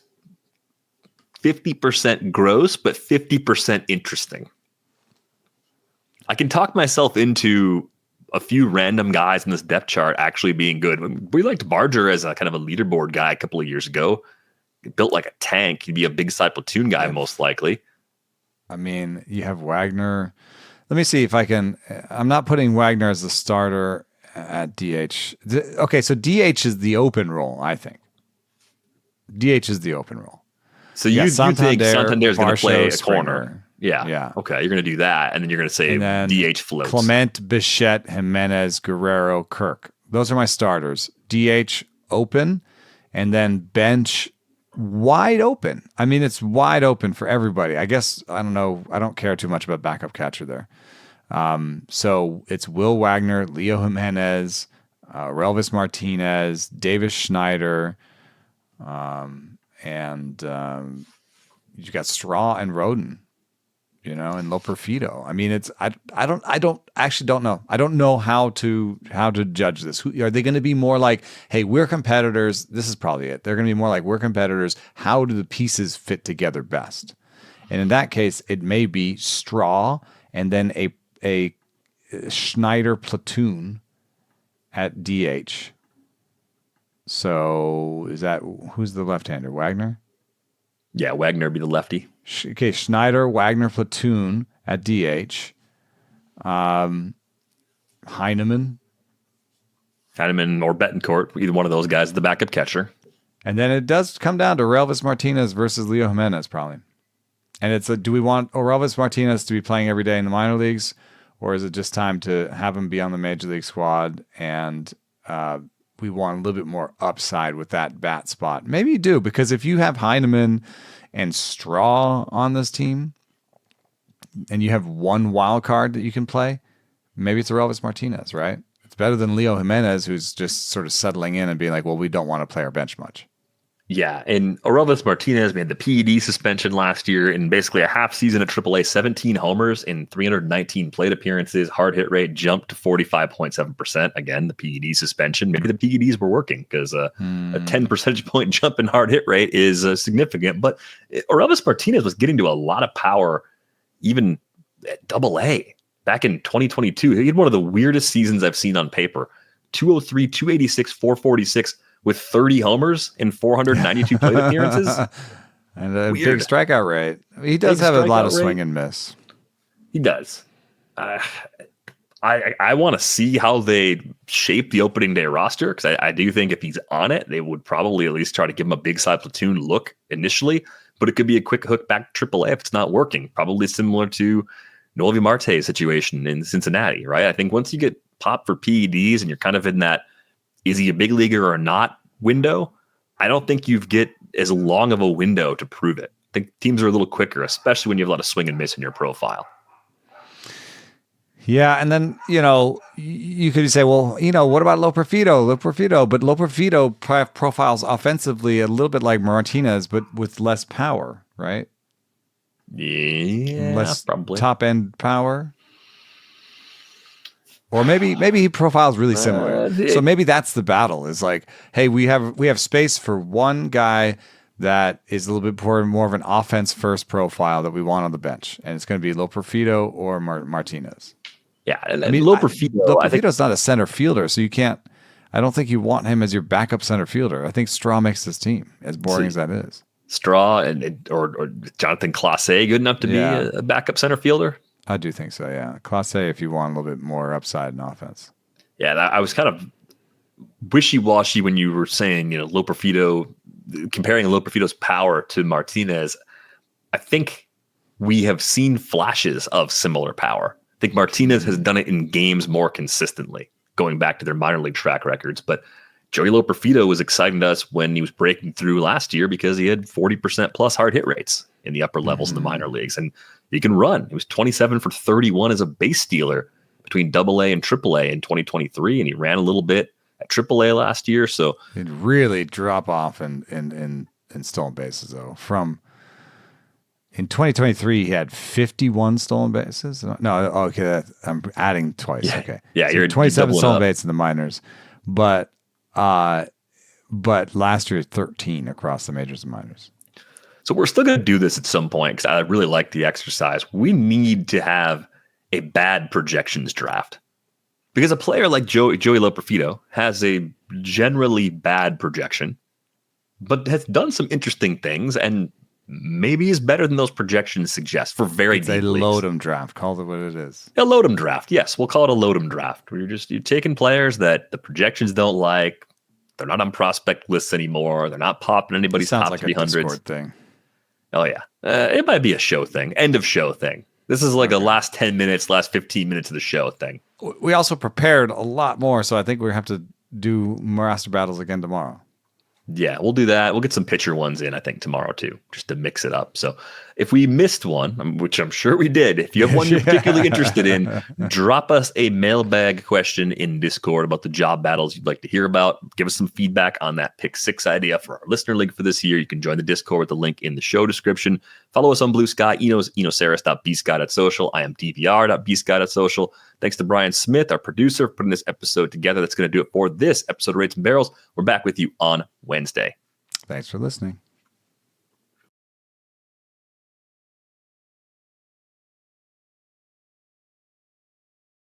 50% gross, but 50% interesting. I can talk myself into a few random guys in this depth chart actually being good. We liked Barger as a kind of a leaderboard guy a couple of years ago. He built like a tank. He'd be a big side platoon guy, most likely. I mean, you have Wagner. Let me see if I can. I'm not putting Wagner as the starter at DH. Okay, so DH is the open role, I think. DH is the open role. So you think Santander's going to play a Springer. corner? Yeah. Okay, you're going to do that, and then you're going to say DH floats. Clement, Bichette, Jimenez, Guerrero, Kirk. Those are my starters. DH open, and then bench wide open. I mean, it's wide open for everybody. I guess, I don't know. I don't care too much about backup catcher there. So it's Will Wagner, Leo Jimenez, Orelvis Martinez, Davis Schneider, and you got Straw and Roden, and Loperfido. I mean, I don't know. I don't know how to judge this. Are they going to be more like, hey, we're competitors? This is probably it. They're going to be more like, we're competitors. How do the pieces fit together best? And in that case, it may be Straw and then a Schneider platoon at DH. So who's the left-hander? Wagner? Yeah, Wagner would be the lefty. Okay, Schneider, Wagner platoon at DH. Heineman or Betancourt, either one of those guys, the backup catcher. And then it does come down to Orelvis Martinez versus Leo Jimenez, probably. And it's do we want Orelvis Martinez to be playing every day in the minor leagues, or is it just time to have him be on the major league squad? And we want a little bit more upside with that bat spot. Maybe you do, because if you have Heineman and Straw on this team, and you have one wild card that you can play, maybe it's Orelvis Martinez, right? It's better than Leo Jimenez, who's just sort of settling in and being like, well, we don't want to play our bench much. Yeah, and Orelvis Martinez made the PED suspension last year in basically a half season at AAA, 17 homers in 319 plate appearances. Hard hit rate jumped to 45.7%. Again, the PED suspension. Maybe the PEDs were working, because a 10 percentage point jump in hard hit rate is significant. But Orelvis Martinez was getting to a lot of power even at AA back in 2022. He had one of the weirdest seasons I've seen on paper. 203, 286, 446 with 30 homers in 492 plate appearances. And a big strikeout rate. He does have a lot of swing and miss. He does. I want to see how they shape the opening day roster, because I do think if he's on it, they would probably at least try to give him a big side platoon look initially. But it could be a quick hook back to AAA if it's not working. Probably similar to Nolan Gorman's situation in Cincinnati, right? I think once you get popped for PEDs and you're kind of in that, is he a big leaguer or not window, I don't think you get as long of a window to prove it. I think teams are a little quicker, especially when you have a lot of swing and miss in your profile. Yeah, and then, you could say, well, what about Loperfido? But Loperfido profiles offensively a little bit like Martinez, but with less power, right? Yeah, less probably top-end power. Or maybe he profiles really similar. So maybe that's the battle, is like, hey, we have space for one guy that is a little bit more of an offense-first profile that we want on the bench, and it's going to be Loperfido or Martinez. Yeah, and Loperfido's not a center fielder, so you can't. I don't think you want him as your backup center fielder. I think Straw makes this team, as boring as that is. Straw or Jonathan Clase good enough to be a backup center fielder? I do think so, yeah. Clase, if you want a little bit more upside in offense. Yeah, I was kind of wishy-washy when you were saying, Loperfido, comparing Loperfido's power to Martinez. I think we have seen flashes of similar power. I think Martinez has done it in games more consistently, going back to their minor league track records. But Joey Loperfido was exciting to us when he was breaking through last year, because he had 40% plus hard hit rates in the upper levels in the minor leagues. And he can run. He was 27 for 31 as a base stealer between AA and AAA in 2023. And he ran a little bit at AAA last year. So he'd really drop off in stolen bases, though. In 2023, he had 51 stolen bases. No, okay, I'm adding twice. Yeah. Okay, Yeah, so you're 27 stolen up. bases in the minors, but last year 13 across the majors and minors. So we're still going to do this at some point, because I really like the exercise. We need to have a bad projections draft, because a player like Joey Loperfido has a generally bad projection, but has done some interesting things and maybe is better than those projections suggest for very deep leagues. It's a load-em draft. Call it what it is. A load-em draft. Yes, we'll call it a load-em draft, where you're taking players that the projections don't like. They're not on prospect lists anymore. They're not popping anybody's top like 300s. A Discord thing. Oh, yeah. It might be a show thing. End of show thing. This is like a last 10 minutes, last 15 minutes of the show thing. We also prepared a lot more, so I think we have to do Master Battles again tomorrow. Yeah, we'll do that. We'll get some pitcher ones in, I think, tomorrow, too, just to mix it up. So if we missed one, which I'm sure we did, if you have one you're particularly interested in, drop us a mailbag question in Discord about the job battles you'd like to hear about. Give us some feedback on that pick 6 idea for our listener league for this year. You can join the Discord with the link in the show description. Follow us on Blue Sky. Eno's enosaris.bsky.social. I am dvr.bsky.social. Thanks to Brian Smith, our producer, for putting this episode together. That's going to do it for this episode of Rates and Barrels. We're back with you on Wednesday. Thanks for listening.